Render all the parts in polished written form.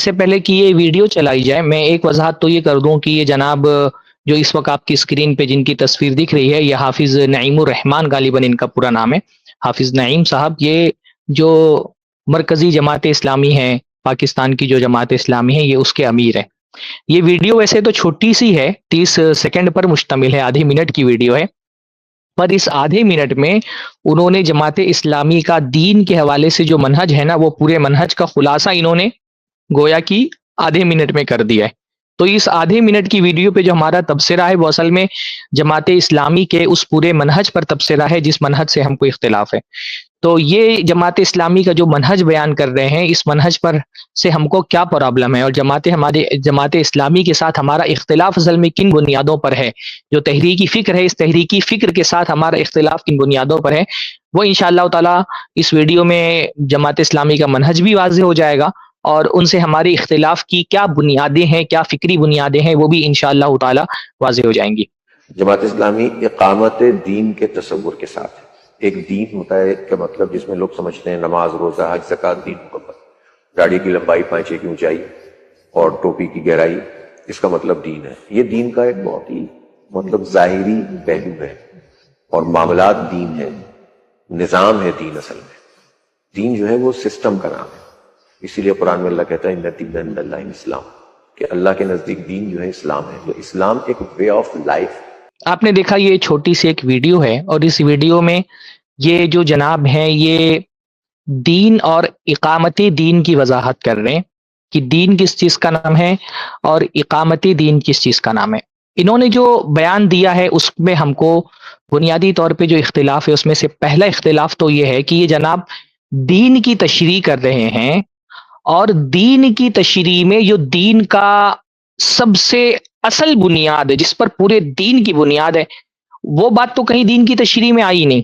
سے پہلے کہ یہ ویڈیو چلائی جائے میں ایک وضاحت تو یہ کر دوں کہ یہ جناب جو اس وقت آپ کی اسکرین پہ جن کی تصویر دکھ رہی ہے یہ حافظ نعیم الرحمان غالباً ان کا پورا نام ہے. حافظ نعیم صاحب یہ جو مرکزی جماعت اسلامی ہے پاکستان کی جو جماعت اسلامی ہے یہ اس کے امیر ہے. یہ ویڈیو ویسے تو چھوٹی سی ہے 30 سیکنڈ پر مشتمل ہے آدھی منٹ کی ویڈیو ہے پر اس آدھے منٹ میں انہوں نے جماعت اسلامی کا دین کے حوالے سے جو منہج ہے نا وہ پورے منہج کا خلاصہ انہوں نے گویا کی آدھے منٹ میں کر دیا ہے. تو اس آدھے منٹ کی ویڈیو پہ جو ہمارا تبصرہ ہے وہ اصل میں جماعت اسلامی کے اس پورے منہج پر تبصرہ ہے جس منہج سے ہم کو اختلاف ہے. تو یہ جماعت اسلامی کا جو منہج بیان کر رہے ہیں اس منہج پر سے ہم کو کیا پرابلم ہے اور جماعت اسلامی کے ساتھ ہمارا اختلاف اصل میں کن بنیادوں پر ہے. جو تحریکی فکر ہے اس تحریکی فکر کے ساتھ ہمارا اختلاف کن بنیادوں پر ہے وہ انشاءاللہ تعالی اس ویڈیو میں جماعت اسلامی کا منہج بھی واضح ہو جائے گا اور ان سے ہماری اختلاف کی کیا بنیادیں ہیں کیا فکری بنیادیں ہیں وہ بھی انشاءاللہ تعالی واضح ہو جائیں گی. جماعت اسلامی اقامت دین کے تصور کے ساتھ ہے. ایک دین ہوتا ہے کہ مطلب جس میں لوگ سمجھتے ہیں نماز روزہ حج زکوٰۃ دین مکمل, داڑھی کی لمبائی 5 کی اونچائی اور ٹوپی کی گہرائی اس کا مطلب دین ہے. یہ دین کا ایک بہت ہی مطلب ظاہری پہلو ہے اور معاملات دین ہے, نظام ہے دین. اصل میں دین جو ہے وہ سسٹم کا نام ہے. اسی لیے قرآن میں اللہ کہتا ہے ان الدین عند اللہ اسلام کہ اللہ کے نزدیک دین جو ہے اسلام ہے. تو اسلام ایک وے آف لائف. آپ نے دیکھا یہ چھوٹی سی ایک ویڈیو ہے اور اس ویڈیو میں یہ جو جناب ہیں یہ دین اور اقامت دین کی وضاحت کر رہے ہیں کہ دین کس چیز کا نام ہے اور اقامت دین کس چیز کا نام ہے. انہوں نے جو بیان دیا ہے اس میں ہم کو بنیادی طور پہ جو اختلاف ہے اس میں سے پہلا اختلاف تو یہ ہے کہ یہ جناب دین کی تشریح کر رہے ہیں اور دین کی تشریح میں جو دین کا سب سے اصل بنیاد ہے جس پر پورے دین کی بنیاد ہے وہ بات تو کہیں دین کی تشریح میں آئی نہیں.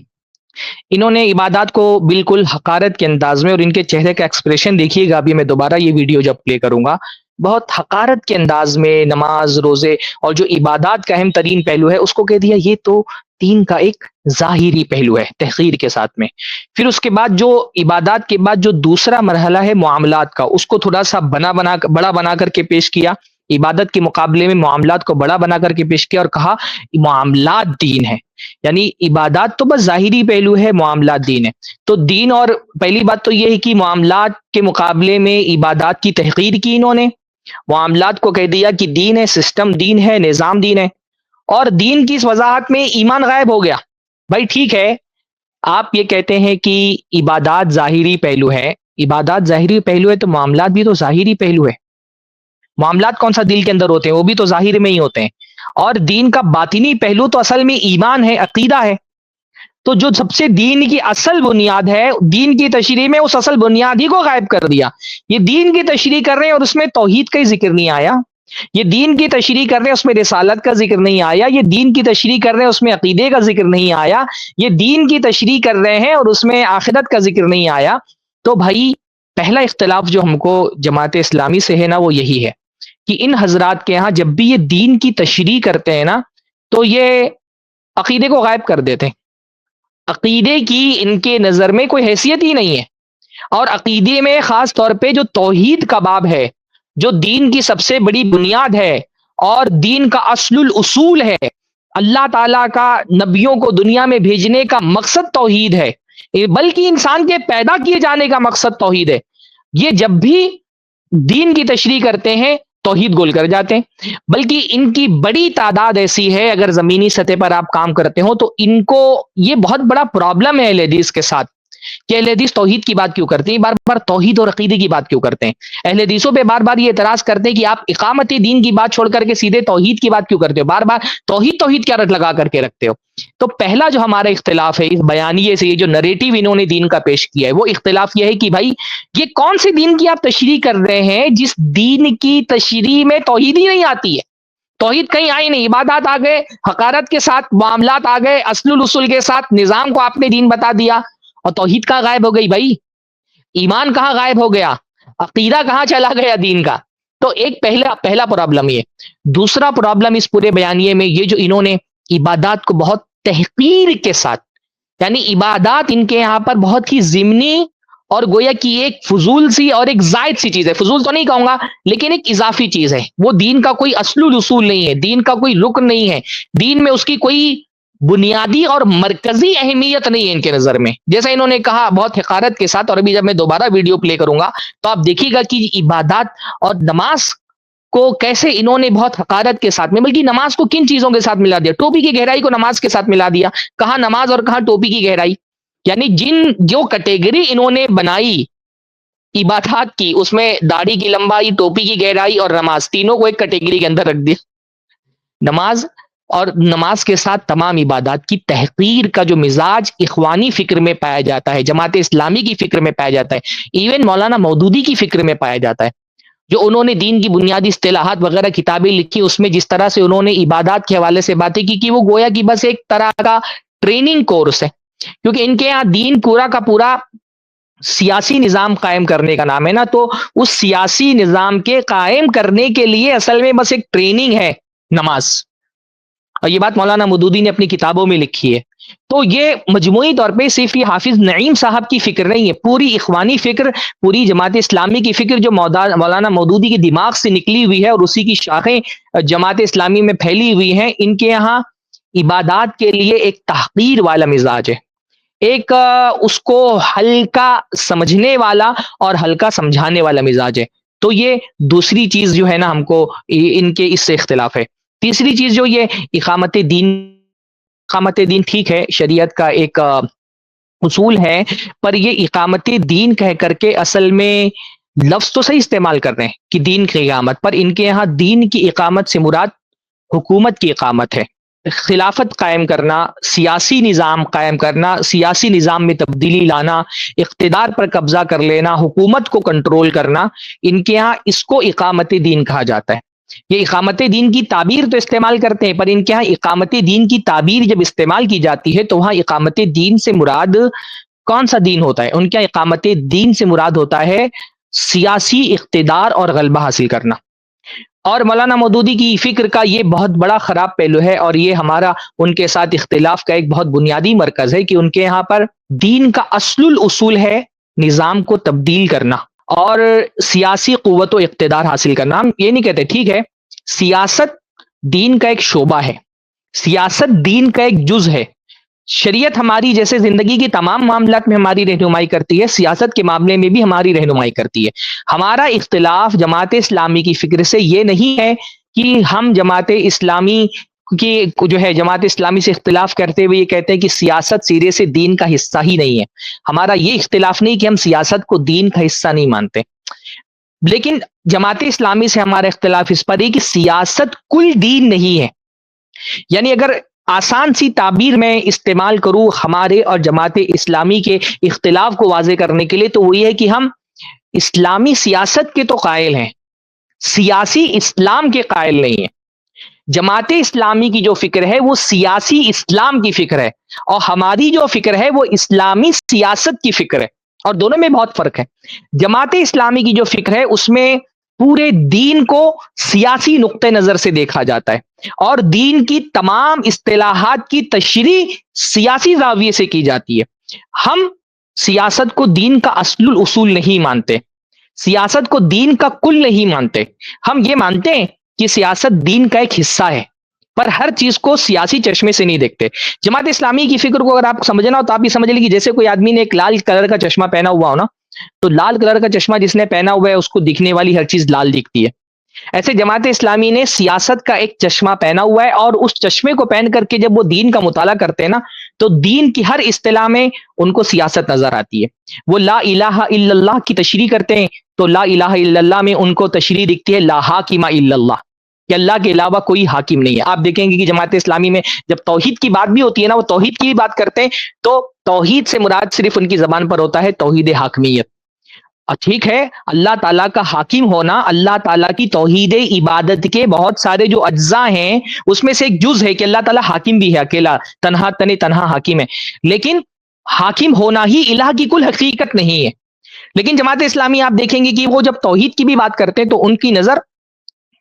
انہوں نے عبادات کو بالکل حقارت کے انداز میں اور ان کے چہرے کا ایکسپریشن دیکھیے گا ابھی میں دوبارہ یہ ویڈیو جب پلے کروں گا بہت حقارت کے انداز میں نماز روزے اور جو عبادات کا اہم ترین پہلو ہے اس کو کہہ دیا یہ تو دین کا ایک ظاہری پہلو ہے تحقیر کے ساتھ میں. پھر اس کے بعد جو عبادات کے بعد جو دوسرا مرحلہ ہے معاملات کا اس کو تھوڑا سا بڑا بنا کر کے پیش کیا. عبادت کے مقابلے میں معاملات کو بڑا بنا کر کے پیش کیا اور کہا معاملات دین ہے. یعنی عبادات تو بس ظاہری پہلو ہے معاملات دین ہے. تو دین اور پہلی بات تو یہ ہے کہ معاملات کے مقابلے میں عبادات کی تحقیر کی انہوں نے. معاملات کو کہہ دیا کہ دین ہے سسٹم دین ہے نظام دین ہے اور دین کی اس وضاحت میں ایمان غائب ہو گیا. بھائی ٹھیک ہے آپ یہ کہتے ہیں کہ عبادات ظاہری پہلو ہے, عبادات ظاہری پہلو ہے تو معاملات بھی تو ظاہری پہلو ہے. معاملات کون سا دل کے اندر ہوتے ہیں وہ بھی تو ظاہر میں ہی ہوتے ہیں اور دین کا باطنی پہلو تو اصل میں ایمان ہے عقیدہ ہے. تو جو سب سے دین کی اصل بنیاد ہے دین کی تشریح میں اس اصل بنیاد ہی کو غائب کر دیا. یہ دین کی تشریح کر رہے ہیں اور اس میں توحید کا ہی ذکر نہیں آیا. یہ دین کی تشریح کر رہے ہیں اس میں رسالت کا ذکر نہیں آیا. یہ دین کی تشریح کر رہے ہیں اس میں عقیدے کا ذکر نہیں آیا. یہ دین کی تشریح کر رہے ہیں اور اس میں آخرت کا ذکر نہیں آیا. تو بھائی پہلا اختلاف جو ہم کو جماعت اسلامی سے ہے نا وہ یہی ہے کہ ان حضرات کے ہاں جب بھی یہ دین کی تشریح کرتے ہیں نا تو یہ عقیدے کو غائب کر دیتے ہیں. عقیدے کی ان کے نظر میں کوئی حیثیت ہی نہیں ہے اور عقیدے میں خاص طور پہ جو توحید کا باب ہے جو دین کی سب سے بڑی بنیاد ہے اور دین کا اصل الاصول ہے, اللہ تعالیٰ کا نبیوں کو دنیا میں بھیجنے کا مقصد توحید ہے بلکہ انسان کے پیدا کیے جانے کا مقصد توحید ہے. یہ جب بھی دین کی تشریح کرتے ہیں توحید گول کر جاتے ہیں. بلکہ ان کی بڑی تعداد ایسی ہے اگر زمینی سطح پر آپ کام کرتے ہو تو ان کو یہ بہت بڑا پرابلم ہے اہل حدیث کے ساتھ کہ اہل حدیث توحید کی بات کیوں کرتے ہیں, بار بار توحید اور عقیدے کی بات کیوں کرتے ہیں. اہل حدیثوں پہ بار بار یہ اعتراض کرتے ہیں کہ آپ اقامت دین کی بات چھوڑ کر کے سیدھے توحید کی بات کیوں کرتے ہو, بار بار توحید کیا رٹ لگا کر کے رکھتے ہو. تو پہلا جو ہمارا اختلاف ہے اس بیانیے سے یہ جو نریٹو انہوں نے دین کا پیش کیا ہے وہ اختلاف یہ ہے کہ بھائی یہ کون سے دین کی آپ تشریح کر رہے ہیں جس دین کی تشریح میں توحید ہی نہیں آتی ہے. توحید کہیں آئی نہیں, عبادات آ گئے حقارت کے ساتھ, معاملات آ گئے اصل الاصول کے ساتھ, نظام کو آپ نے دین بتا دیا اور توحید کہاں غائب ہو گئی بھائی, ایمان کہاں غائب ہو گیا, عقیدہ کہاں چلا گیا دین کا. تو ایک پہلا پرابلم یہ. دوسرا پرابلم اس پورے بیانیے میں یہ جو انہوں نے عبادات کو بہت تحقیر کے ساتھ, یعنی عبادات ان کے یہاں پر بہت ہی ضمنی اور گویا کی ایک فضول سی اور ایک زائد سی چیز ہے، فضول تو نہیں کہوں گا لیکن ایک اضافی چیز ہے، وہ دین کا کوئی اصل اصول نہیں ہے، دین کا کوئی رکن نہیں ہے، دین میں اس کی کوئی بنیادی اور مرکزی اہمیت نہیں ہے ان کے نظر میں. جیسا انہوں نے کہا بہت حقارت کے ساتھ، اور ابھی جب میں دوبارہ ویڈیو پلے کروں گا تو آپ دیکھیے گا کہ عبادات اور نماز کو کیسے انہوں نے بہت حقارت کے ساتھ میں، بلکہ نماز کو کن چیزوں کے ساتھ ملا دیا، ٹوپی کی گہرائی کو نماز کے ساتھ ملا دیا. کہاں نماز اور کہاں ٹوپی کی گہرائی؟ یعنی جو کیٹیگری انہوں نے بنائی عبادات کی، اس میں داڑھی کی لمبائی، ٹوپی کی گہرائی اور نماز، تینوں کو ایک کیٹیگری کے اندر رکھ دیا. نماز اور نماز کے ساتھ تمام عبادات کی تحقیر کا جو مزاج اخوانی فکر میں پایا جاتا ہے، جماعت اسلامی کی فکر میں پایا جاتا ہے، ایون مولانا مودودی کی فکر میں پایا جاتا ہے، جو انہوں نے دین کی بنیادی اصطلاحات وغیرہ کتابیں لکھی، اس میں جس طرح سے انہوں نے عبادات کے حوالے سے باتیں کی کہ وہ گویا کہ بس ایک طرح کا ٹریننگ کورس ہے، کیونکہ ان کے ہاں دین پورا کا پورا سیاسی نظام قائم کرنے کا نام ہے نا، تو اس سیاسی نظام کے قائم کرنے کے لیے اصل میں بس ایک ٹریننگ ہے نماز، اور یہ بات مولانا مودودی نے اپنی کتابوں میں لکھی ہے. تو یہ مجموعی طور پہ صرف یہ حافظ نعیم صاحب کی فکر نہیں ہے، پوری اخوانی فکر، پوری جماعت اسلامی کی فکر جو مولانا مودودی کے دماغ سے نکلی ہوئی ہے اور اسی کی شاخیں جماعت اسلامی میں پھیلی ہوئی ہیں. ان کے یہاں عبادات کے لیے ایک تحقیر والا مزاج ہے، ایک اس کو ہلکا سمجھنے والا اور ہلکا سمجھانے والا مزاج ہے. تو یہ دوسری چیز جو ہے نا ہم کو ان کے اس سے اختلاف ہے. تیسری چیز جو یہ اقامت دین ٹھیک ہے، شریعت کا ایک اصول ہے، پر یہ اقامت دین کہہ کر کے اصل میں لفظ تو صحیح استعمال کر رہے ہیں کہ دین کی اقامت، پر ان کے یہاں دین کی اقامت سے مراد حکومت کی اقامت ہے، خلافت قائم کرنا، سیاسی نظام قائم کرنا، سیاسی نظام میں تبدیلی لانا، اقتدار پر قبضہ کر لینا، حکومت کو کنٹرول کرنا. ان کے ہاں اس کو اقامت دین کہا جاتا ہے. یہ اقامت دین کی تعبیر تو استعمال کرتے ہیں، پر ان کے ہاں اقامت دین کی تعبیر جب استعمال کی جاتی ہے تو وہاں اقامت دین سے مراد کون سا دین ہوتا ہے؟ ان کے اقامت دین سے مراد ہوتا ہے سیاسی اقتدار اور غلبہ حاصل کرنا. اور مولانا مودودی کی فکر کا یہ بہت بڑا خراب پہلو ہے، اور یہ ہمارا ان کے ساتھ اختلاف کا ایک بہت بنیادی مرکز ہے کہ ان کے یہاں پر دین کا اصل الاصول ہے نظام کو تبدیل کرنا اور سیاسی قوت و اقتدار حاصل کرنا. ہم یہ نہیں کہتے ٹھیک ہے سیاست دین کا ایک شعبہ ہے، سیاست دین کا ایک جز ہے، شریعت ہماری جیسے زندگی کی تمام معاملات میں ہماری رہنمائی کرتی ہے، سیاست کے معاملے میں بھی ہماری رہنمائی کرتی ہے. ہمارا اختلاف جماعت اسلامی کی فکر سے یہ نہیں ہے کہ ہم جماعت اسلامی کی جو ہے جماعت اسلامی سے اختلاف کرتے ہوئے یہ کہتے ہیں کہ سیاست سرے سے دین کا حصہ ہی نہیں ہے. ہمارا یہ اختلاف نہیں کہ ہم سیاست کو دین کا حصہ نہیں مانتے، لیکن جماعت اسلامی سے ہمارا اختلاف اس پر ہے کہ سیاست کل دین نہیں ہے. یعنی اگر آسان سی تعبیر میں استعمال کروں ہمارے اور جماعت اسلامی کے اختلاف کو واضح کرنے کے لیے، تو وہ یہ ہے کہ ہم اسلامی سیاست کے تو قائل ہیں، سیاسی اسلام کے قائل نہیں ہیں. جماعت اسلامی کی جو فکر ہے وہ سیاسی اسلام کی فکر ہے، اور ہماری جو فکر ہے وہ اسلامی سیاست کی فکر ہے، اور دونوں میں بہت فرق ہے. جماعت اسلامی کی جو فکر ہے اس میں پورے دین کو سیاسی نقطہ نظر سے دیکھا جاتا ہے، اور دین کی تمام اصطلاحات کی تشریح سیاسی زاویے سے کی جاتی ہے. ہم سیاست کو دین کا اصل الاصول نہیں مانتے، سیاست کو دین کا کل نہیں مانتے. ہم یہ مانتے ہیں کہ سیاست دین کا ایک حصہ ہے، پر ہر چیز کو سیاسی چشمے سے نہیں دیکھتے. جماعت اسلامی کی فکر کو اگر آپ سمجھنا ہو تو آپ بھی سمجھ لیں کہ جیسے کوئی آدمی نے ایک لال کلر کا چشمہ پہنا ہوا ہو نا، تو لال کلر کا چشمہ جس نے پہنا ہوا ہے اس کو دکھنے والی ہر چیز لال دکھتی ہے. ایسے جماعت اسلامی نے سیاست کا ایک چشمہ پہنا ہوا ہے، اور اس چشمے کو پہن کر کے جب وہ دین کا مطالعہ کرتے ہیں نا تو دین کی ہر اصطلاح میں ان کو سیاست نظر آتی ہے. وہ لا الہ الا اللہ کی تشریح کرتے ہیں تو لا الہ الا اللہ میں ان کو تشریح دکھتی ہے لا حاکم الا اللہ، کہ اللہ کے علاوہ کوئی حاکم نہیں ہے. آپ دیکھیں گے کہ جماعت اسلامی میں جب توحید کی بات بھی ہوتی ہے نا، وہ توحید کی بھی بات کرتے ہیں تو توحید سے مراد صرف ان کی زبان پر ہوتا ہے توحید حاکمیت. ٹھیک ہے اللہ تعالیٰ کا حاکم ہونا، اللہ تعالیٰ کی توحید عبادت کے بہت سارے جو اجزاء ہیں اس میں سے ایک جز ہے کہ اللہ تعالیٰ حاکم بھی ہے، اکیلا تنہا حاکم ہے، لیکن حاکم ہونا ہی الہ کی کل حقیقت نہیں ہے. لیکن جماعت اسلامی آپ دیکھیں گے کہ وہ جب توحید کی بھی بات کرتے ہیں تو ان کی نظر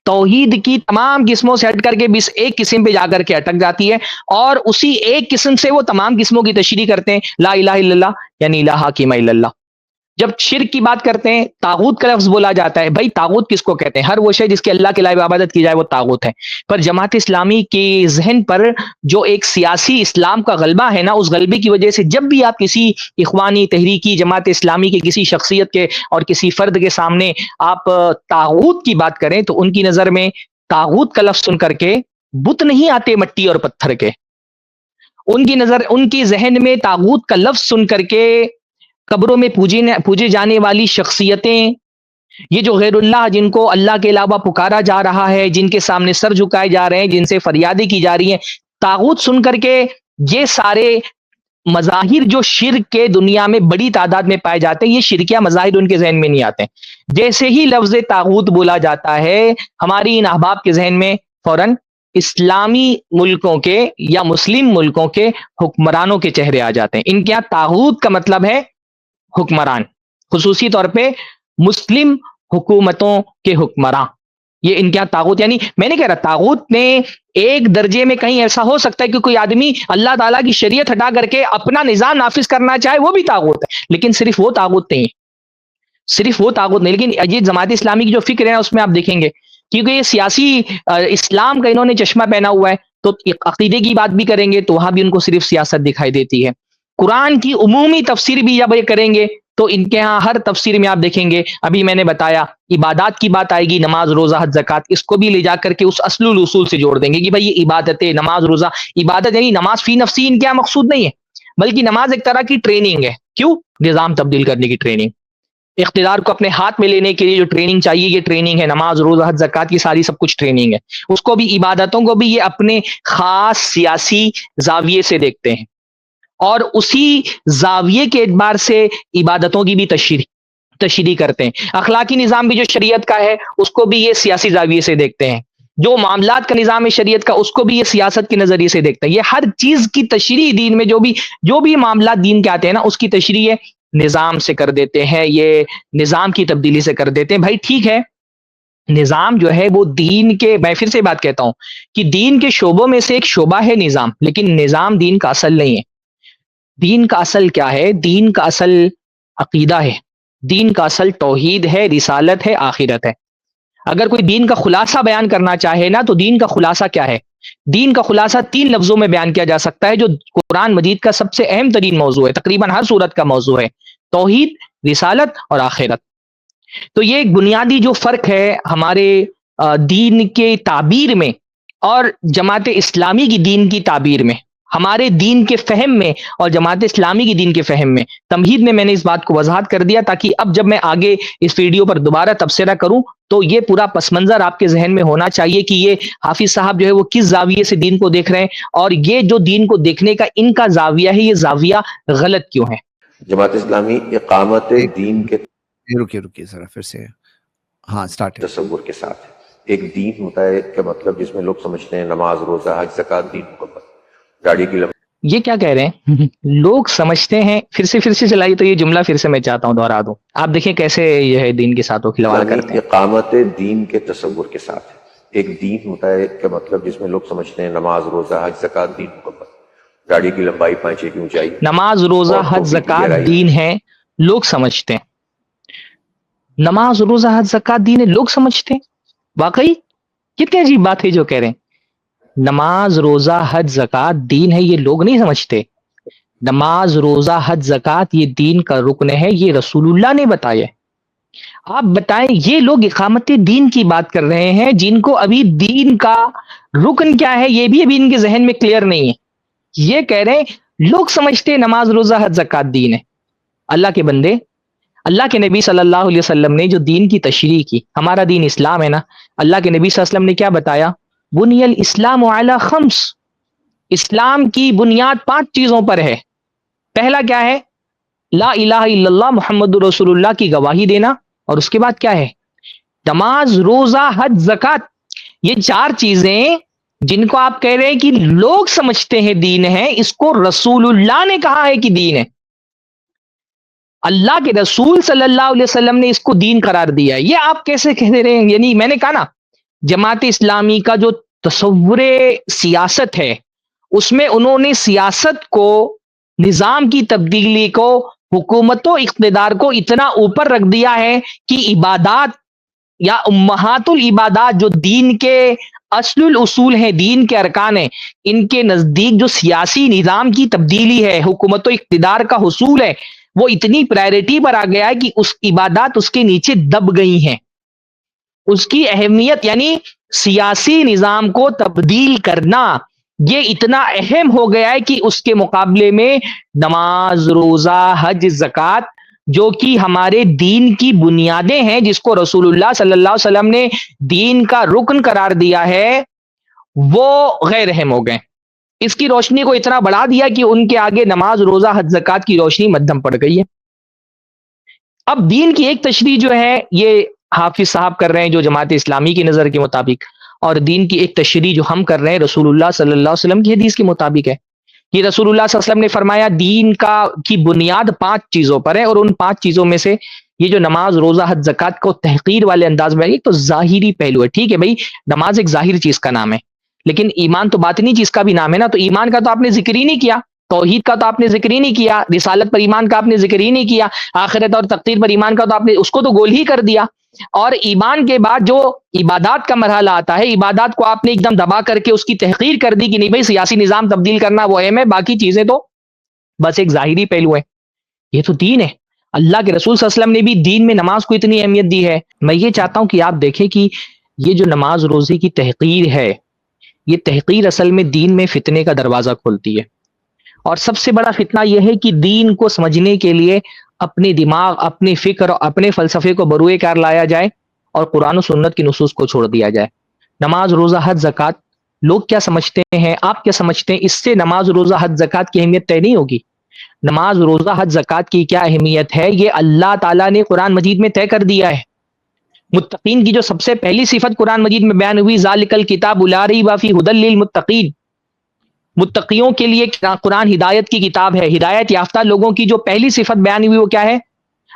توحید کی تمام قسموں سے ہٹ کر کے بس ایک قسم پہ جا کر کے اٹک جاتی ہے، اور اسی ایک قسم سے وہ تمام قسموں کی تشریح کرتے ہیں لا الہ الا اللہ یعنی لا حاکم الا اللہ. جب شرک کی بات کرتے ہیں طاغوت کا لفظ بولا جاتا ہے، بھائی طاغوت کس کو کہتے ہیں؟ ہر وہ شے جس کے اللہ کے علاوہ عبادت کی جائے وہ طاغوت ہے. پر جماعت اسلامی کے ذہن پر جو ایک سیاسی اسلام کا غلبہ ہے نا، اس غلبے کی وجہ سے جب بھی آپ کسی اخوانی تحریکی جماعت اسلامی کے کسی شخصیت کے اور کسی فرد کے سامنے آپ طاغوت کی بات کریں تو ان کی نظر میں طاغوت کا لفظ سن کر کے بت نہیں آتے مٹی اور پتھر کے. ان کی نظر، ان کی ذہن میں طاغوت کا لفظ سن کر کے قبروں میں پوجے جانے والی شخصیتیں، یہ جو غیر اللہ جن کو اللہ کے علاوہ پکارا جا رہا ہے، جن کے سامنے سر جھکائے جا رہے ہیں، جن سے فریادیں کی جا رہی ہیں، طاغوت سن کر کے یہ سارے مظاہر جو شرک کے دنیا میں بڑی تعداد میں پائے جاتے ہیں، یہ شرکیہ مظاہر ان کے ذہن میں نہیں آتے. جیسے ہی لفظ طاغوت بولا جاتا ہے ہماری ان احباب کے ذہن میں فوراً اسلامی ملکوں کے یا مسلم ملکوں کے حکمرانوں کے چہرے آ جاتے ہیں. ان کے یہاں طاغوت کا مطلب ہے حکمران، خصوصی طور پہ مسلم حکومتوں کے حکمراں. یہ ان کے یہاں طاغوت، یعنی میں نہیں کہہ رہا طاغوت میں ایک درجے میں کہیں ایسا ہو سکتا ہے کہ کوئی آدمی اللہ تعالیٰ کی شریعت ہٹا کر کے اپنا نظام نافذ کرنا چاہے، وہ بھی طاغوت ہے، لیکن صرف وہ طاغوت نہیں، صرف وہ طاغوت نہیں. لیکن یہ جماعت اسلامی کی جو فکر ہے نا اس میں آپ دیکھیں گے، کیونکہ یہ سیاسی اسلام کا انہوں نے چشمہ پہنا ہوا ہے، تو عقیدے کی بات بھی کریں گے تو وہاں بھی ان کو صرف سیاست دکھائی دیتی ہے. قرآن کی عمومی تفسیر بھی جب یہ کریں گے تو ان کے ہاں ہر تفسیر میں آپ دیکھیں گے، ابھی میں نے بتایا عبادات کی بات آئے گی، نماز روزہ حج زکات، اس کو بھی لے جا کر کے اس اصل الاصول سے جوڑ دیں گے کہ بھائی یہ عبادت ہے، نماز روزہ. عبادت یعنی نماز فی نفسی ان کے یہاں مقصود نہیں ہے، بلکہ نماز ایک طرح کی ٹریننگ ہے. کیوں؟ نظام تبدیل کرنے کی ٹریننگ، اقتدار کو اپنے ہاتھ میں لینے کے لیے جو ٹریننگ چاہیے یہ ٹریننگ ہے. نماز روزہ حج زکات کی ساری سب کچھ ٹریننگ ہے. اس کو بھی، عبادتوں کو بھی یہ اپنے خاص سیاسی زاویے سے دیکھتے ہیں، اور اسی زاویے کے اعتبار سے عبادتوں کی بھی تشریح کرتے ہیں. اخلاقی نظام بھی جو شریعت کا ہے اس کو بھی یہ سیاسی زاویے سے دیکھتے ہیں. جو معاملات کا نظام ہے شریعت کا اس کو بھی یہ سیاست کے نظریے سے دیکھتے ہیں. یہ ہر چیز کی تشریح دین میں جو بھی معاملات دین کے آتے ہیں نا اس کی تشریح نظام سے کر دیتے ہیں، یہ نظام کی تبدیلی سے کر دیتے ہیں. بھائی ٹھیک ہے، نظام جو ہے وہ دین کے، میں پھر سے بات کہتا ہوں کہ دین کے شعبوں میں سے ایک شعبہ ہے نظام، لیکن نظام دین کا اصل نہیں ہے. دین کا اصل کیا ہے؟ دین کا اصل عقیدہ ہے، دین کا اصل توحید ہے، رسالت ہے، آخرت ہے. اگر کوئی دین کا خلاصہ بیان کرنا چاہے نا تو دین کا خلاصہ کیا ہے؟ دین کا خلاصہ 3 لفظوں میں بیان کیا جا سکتا ہے، جو قرآن مجید کا سب سے اہم ترین موضوع ہے، تقریباً ہر سورت کا موضوع ہے: توحید، رسالت اور آخرت. تو یہ ایک بنیادی جو فرق ہے ہمارے دین کے تعبیر میں اور جماعت اسلامی کی دین کی تعبیر میں، ہمارے دین کے فہم میں اور جماعت اسلامی کی دین کے فہم میں. تمہید میں نے اس بات کو وضاحت کر دیا تاکہ اب جب میں آگے اس ویڈیو پر دوبارہ تبصرہ کروں تو یہ پورا پس منظر آپ کے ذہن میں ہونا چاہیے کہ یہ حافظ صاحب جو ہے وہ کس زاویے سے دین کو دیکھ رہے ہیں، اور یہ جو دین کو دیکھنے کا ان کا زاویہ ہے یہ زاویہ غلط کیوں ہے. جماعت اسلامی اقامت دین کے رکیے ذرا پھر سے، ہاں سٹارٹ. تصور کے ساتھ ہے. ایک دین ہوتا ہے کہ مطلب جس میں لوگ سمجھتے ہیں نماز روزہ حج زکات دین مکمل، گاڑی کی یہ کیا کہہ رہے ہیں؟ لوگ سمجھتے ہیں، پھر سے چلائیے تو یہ جملہ پھر سے میں چاہتا ہوں دوہرا دوں. آپ دیکھیں کیسے یہ ہے دین کے ساتھ وہ کھلواڑ کرتے ہیں. اقامت دین کے تصور کے ساتھ ہے. ایک دین ہوتا ہے کہ مطلب جس میں لوگ سمجھتے ہیں نماز روزہ حج زکات دین مکمل، گاڑی کی لمبائی 5 کی اونچائی. نماز روزہ حج زکات دین ہے، لوگ سمجھتے ہیں. نماز روزہ حج زکات دین ہے، لوگ سمجھتے ہیں. واقعی کتنی عجیب بات ہے جو کہہ رہے ہیں. نماز روزہ حج زکات دین ہے، یہ لوگ نہیں سمجھتے. نماز روزہ حج زکات یہ دین کا رکن ہے، یہ رسول اللہ نے بتایا. آپ بتائیں، یہ لوگ اقامت دین کی بات کر رہے ہیں جن کو ابھی دین کا رکن کیا ہے یہ بھی ابھی ان کے ذہن میں کلیئر نہیں ہے. یہ کہہ رہے ہیں لوگ سمجھتے ہیں نماز روزہ حج زکات دین ہے. اللہ کے بندے، اللہ کے نبی صلی اللہ علیہ وسلم نے جو دین کی تشریح کی، ہمارا دین اسلام ہے نا، اللہ کے نبی صلی اللہ علیہ وسلم نے کیا بتایا؟ بنی الاسلام علی 5، اسلام کی بنیاد 5 چیزوں پر ہے. پہلا کیا ہے؟ لا الہ الا اللہ محمد رسول اللہ کی گواہی دینا. اور اس کے بعد کیا ہے؟ نماز روزہ حج زکات. یہ 4 چیزیں جن کو آپ کہہ رہے ہیں کہ لوگ سمجھتے ہیں دین ہے، اس کو رسول اللہ نے کہا ہے کہ دین ہے. اللہ کے رسول صلی اللہ علیہ وسلم نے اس کو دین قرار دیا ہے. یہ آپ کیسے کہہ رہے ہیں؟ یعنی میں نے کہا نا، جماعت اسلامی کا جو تصور سیاست ہے اس میں انہوں نے سیاست کو، نظام کی تبدیلی کو حکومت و اقتدار کو اتنا اوپر رکھ دیا ہے کہ عبادات یا امہات العبادات جو دین کے اصل الاصول ہیں، دین کے ارکان ہیں، ان کے نزدیک جو سیاسی نظام کی تبدیلی ہے، حکومت و اقتدار کا حصول ہے، وہ اتنی پرائرٹی پر آ گیا ہے کہ اس عبادات اس کے نیچے دب گئی ہیں. اس کی اہمیت یعنی سیاسی نظام کو تبدیل کرنا یہ اتنا اہم ہو گیا ہے کہ اس کے مقابلے میں نماز، روزہ، حج، زکوٰۃ جو کہ ہمارے دین کی بنیادیں ہیں، جس کو رسول اللہ صلی اللہ علیہ وسلم نے دین کا رکن قرار دیا ہے، وہ غیر اہم ہو گئے. اس کی روشنی کو اتنا بڑھا دیا کہ ان کے آگے نماز، روزہ، حج، زکوٰۃ کی روشنی مدھم پڑ گئی ہے. اب دین کی ایک تشریح جو ہے یہ حافظ صاحب کر رہے ہیں جو جماعت اسلامی کی نظر کے مطابق، اور دین کی ایک تشریح جو ہم کر رہے ہیں رسول اللہ صلی اللہ علیہ وسلم کی حدیث کے مطابق ہے. کہ رسول اللہ صلی اللہ علیہ وسلم نے فرمایا دین کی بنیاد 5 چیزوں پر ہے، اور ان 5 چیزوں میں سے یہ جو نماز، روزہ، حج، زکوٰۃ کو تحقیر والے انداز میں ایک تو ظاہری پہلو ہے. ٹھیک ہے بھائی، نماز ایک ظاہری چیز کا نام ہے، لیکن ایمان تو باطنی چیز کا بھی نام ہے نا. تو ایمان کا تو آپ نے ذکر ہی نہیں کیا، توحید کا تو آپ نے ذکر ہی نہیں کیا، رسالت پر ایمان کا آپ نے ذکر ہی نہیں کیا، آخرت اور تقدیر پر ایمان کا تو آپ نے اس کو تو گول ہی کر دیا. اور ایمان کے بعد جو عبادات کا مرحلہ آتا ہے، عبادات کو آپ نے ایک دم دبا کر کے اس کی تحقیر کر دی کہ نہیں بھائی سیاسی نظام تبدیل کرنا وہ اہم ہے، باقی چیزیں تو بس ایک ظاہری پہلو ہے. یہ تو دین ہے. اللہ کے رسول صلی اللہ علیہ وسلم نے بھی دین میں نماز کو اتنی اہمیت دی ہے. میں یہ چاہتا ہوں کہ آپ دیکھیں کہ یہ جو نماز روزے کی تحقیر ہے، یہ تحقیر اصل میں دین میں فتنے کا دروازہ کھولتی ہے. اور سب سے بڑا فتنہ یہ ہے کہ دین کو سمجھنے کے لیے اپنے دماغ، اپنے فکر اور اپنے فلسفے کو بروئے کار لایا جائے اور قرآن و سنت کی نصوص کو چھوڑ دیا جائے. نماز، روزہ، حج، زکوٰۃ لوگ کیا سمجھتے ہیں، آپ کیا سمجھتے ہیں، اس سے نماز، روزہ، حج، زکوٰۃ کی اہمیت طے نہیں ہوگی. نماز، روزہ، حج، زکوٰۃ کی کیا اہمیت ہے یہ اللہ تعالیٰ نے قرآن مجید میں طے کر دیا ہے. متقین کی جو سب سے پہلی صفت قرآن مجید میں بیان ہوئی، ذالک الکتاب لا ریب فیہ ھدی للمتقین، متقیوں کے لیے قرآن ہدایت کی کتاب ہے. ہدایت یافتہ لوگوں کی جو پہلی صفت بیان ہوئی وہ کیا ہے؟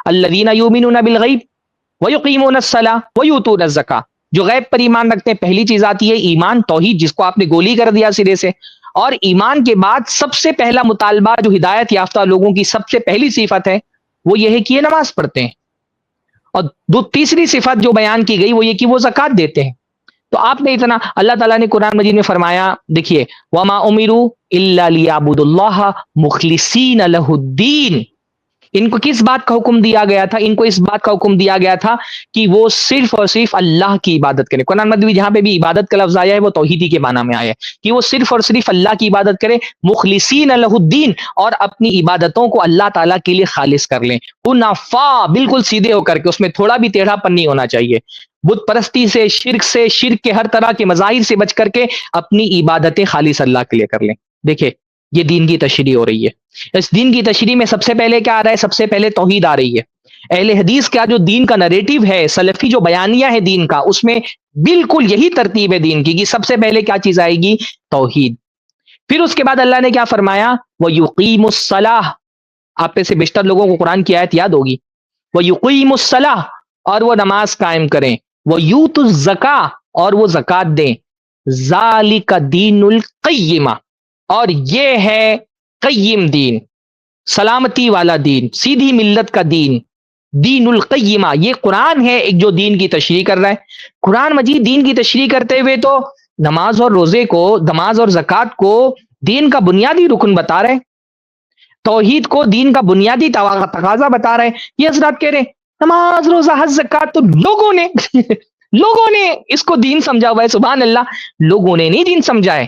الذین یؤمنون بالغیب ویقیمون الصلاۃ ویؤتون الزکاۃ، جو غیب پر ایمان رکھتے ہیں. پہلی چیز آتی ہے ایمان، توحید، جس کو آپ نے گولی کر دیا سرے سے. اور ایمان کے بعد سب سے پہلا مطالبہ جو ہدایت یافتہ لوگوں کی سب سے پہلی صفت ہے وہ یہ ہے کہ یہ نماز پڑھتے ہیں. اور تیسری صفت جو بیان کی گئی وہ یہ کہ وہ زکوٰۃ دیتے ہیں. تو آپ نے اتنا، اللہ تعالیٰ نے قرآن مجید میں فرمایا، دیکھیے وما امروا الا لیعبدوا اللہ مخلصین لہ الدین. ان کو کس بات کا حکم دیا گیا تھا؟ ان کو اس بات کا حکم دیا گیا تھا کہ وہ صرف اور صرف اللہ کی عبادت کریں. قرآن مجید میں جہاں پہ بھی عبادت کا لفظ آیا ہے وہ توحیدی کے معنی میں آیا ہے کہ وہ صرف اور صرف اللہ کی عبادت کریں، مخلصین لہ الدین، اور اپنی عبادتوں کو اللہ تعالیٰ کے لیے خالص کر لیں. حنفاء، بالکل سیدھے ہو کر کے، اس میں تھوڑا بھی ٹیڑھا پن نہیں ہونا چاہیے. بت پرستی سے، شرک کے ہر طرح کے مظاہر سے بچ کر کے اپنی عبادتیں خالص اللہ کے لیے کر لیں. دیکھیں یہ دین کی تشریح ہو رہی ہے. اس دین کی تشریح میں سب سے پہلے کیا آ رہا ہے؟ سب سے پہلے توحید آ رہی ہے. اہل حدیث کا جو دین کا نریٹو ہے، سلفی جو بیانیہ ہے دین کا، اس میں بالکل یہی ترتیب ہے دین کی کہ سب سے پہلے کیا چیز آئے گی؟ توحید. پھر اس کے بعد اللہ نے کیا فرمایا؟ وَيُقِيمُ الصَّلَاةَ. آپ میں سے بیشتر لوگوں کو قرآن کی آیت یاد ہوگی. وَيُقِيمُ الصَّلَاةَ، اور وہ نماز قائم کریں. وَيُؤْتُوا الزَّكَاةَ، اور وہ زکوٰۃ دیں. ذَلِكَ دِينُ الْقَيِّمَةِ، اور یہ ہے قیم دین، سلامتی والا دین، سیدھی ملت کا دین، دین القیمہ. یہ قرآن ہے ایک جو دین کی تشریح کر رہا ہے. قرآن مجید دین کی تشریح کرتے ہوئے تو نماز اور روزے کو، نماز اور زکوٰۃ کو دین کا بنیادی رکن بتا رہے ہیں، توحید کو دین کا بنیادی تقاضا بتا رہے ہیں. یہ حضرات کہہ رہے ہیں نماز، روزہ، حج، زکوٰۃ تو لوگوں نے اس کو دین سمجھا ہوا ہے. سبحان اللہ، لوگوں نے نہیں دین سمجھا ہے،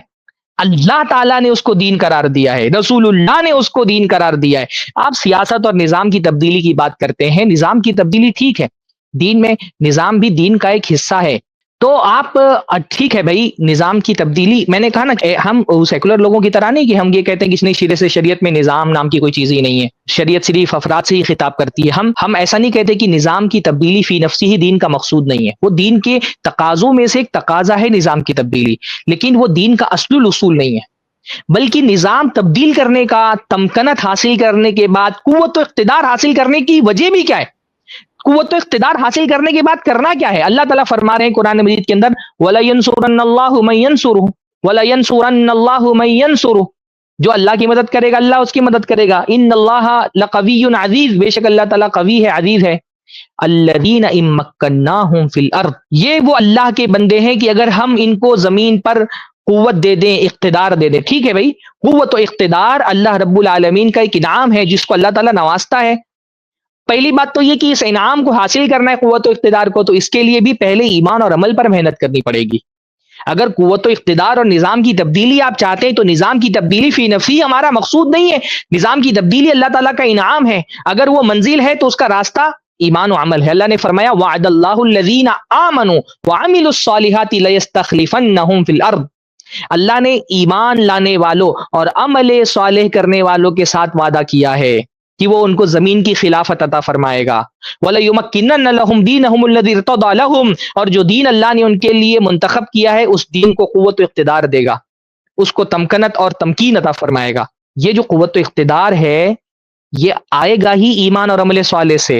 اللہ تعالیٰ نے اس کو دین قرار دیا ہے، رسول اللہ نے اس کو دین قرار دیا ہے. آپ سیاست اور نظام کی تبدیلی کی بات کرتے ہیں، نظام کی تبدیلی ٹھیک ہے، دین میں نظام بھی دین کا ایک حصہ ہے. تو آپ ٹھیک ہے بھائی نظام کی تبدیلی، میں نے کہا نا ہم سیکولر لوگوں کی طرح نہیں کہ ہم یہ کہتے ہیں کہ اس نے سرے سے شریعت میں نظام نام کی کوئی چیز ہی نہیں ہے، شریعت صرف افراد سے ہی خطاب کرتی ہے. ہم ایسا نہیں کہتے کہ نظام کی تبدیلی فی نفسی ہی دین کا مقصود نہیں ہے، وہ دین کے تقاضوں میں سے ایک تقاضا ہے نظام کی تبدیلی، لیکن وہ دین کا اصل الاصول نہیں ہے. بلکہ نظام تبدیل کرنے کا، تمکنت حاصل کرنے کے بعد قوت و اقتدار حاصل کرنے کی وجہ بھی کیا ہے؟ قوت و اقتدار حاصل کرنے کے بعد کرنا کیا ہے؟ اللہ تعالیٰ فرما رہے ہیں قرآن مجید کے اندر وَلَيَنْصُرَنَّ اللَّهُ مَن يَنْصُرُهُ وَلَيَنْصُرَنَّ اللَّهُ مَن يَنْصُرُهُ. جو اللہ کی مدد کرے گا اللہ اس کی مدد کرے گا. ان اللہ لقوی عزیز، بے شک اللہ تعالیٰ قوی ہے، عزیز ہے. الذین ان مکناہم فی الارض، یہ وہ اللہ کے بندے ہیں کہ اگر ہم ان کو زمین پر قوت دے دیں، اقتدار دے دیں. ٹھیک ہے بھائی، قوت و اقتدار اللہ رب العالمین کا ایک انعام ہے جس کو اللہ تعالیٰ نوازتا ہے. پہلی بات تو یہ کہ اس انعام کو حاصل کرنا ہے قوت و اقتدار کو، تو اس کے لیے بھی پہلے ایمان اور عمل پر محنت کرنی پڑے گی. اگر قوت و اقتدار اور نظام کی تبدیلی آپ چاہتے ہیں تو نظام کی تبدیلی فی نفسی ہمارا مقصود نہیں ہے. نظام کی تبدیلی اللہ تعالیٰ کا انعام ہے. اگر وہ منزل ہے تو اس کا راستہ ایمان و عمل ہے. اللہ نے فرمایا وعد اللہ الذین آمنوا وعملوا الصالحات لیستخلفنہم فی الارض. اللہ نے ایمان لانے والوں اور عمل صالح کرنے والوں کے ساتھ وعدہ کیا ہے کہ وہ ان کو زمین کی خلافت عطا فرمائے گا. وَلَيُمَكِّنَنَّ لَهُمْ دِينَهُمُ الَّذِي ارْتَضَىٰ لَهُمْ، اور جو دین اللہ نے ان کے لیے منتخب کیا ہے اس دین کو قوت و اقتدار دے گا، اس کو تمکنت اور تمکین عطا فرمائے گا. یہ جو قوت و اقتدار ہے یہ آئے گا ہی ایمان اور عمل صالح سے،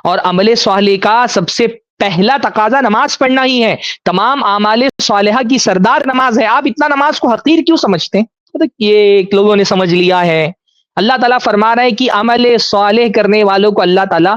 اور عمل صالح کا سب سے پہلا تقاضا نماز پڑھنا ہی ہے. تمام اعمال صالحہ کی سردار نماز ہے. آپ اتنا نماز کو حقیر کیوں سمجھتے ہیں؟ یہ لوگوں نے سمجھ لیا ہے. اللہ تعالیٰ فرما رہا ہے کہ عمل صالح کرنے والوں کو اللہ تعالیٰ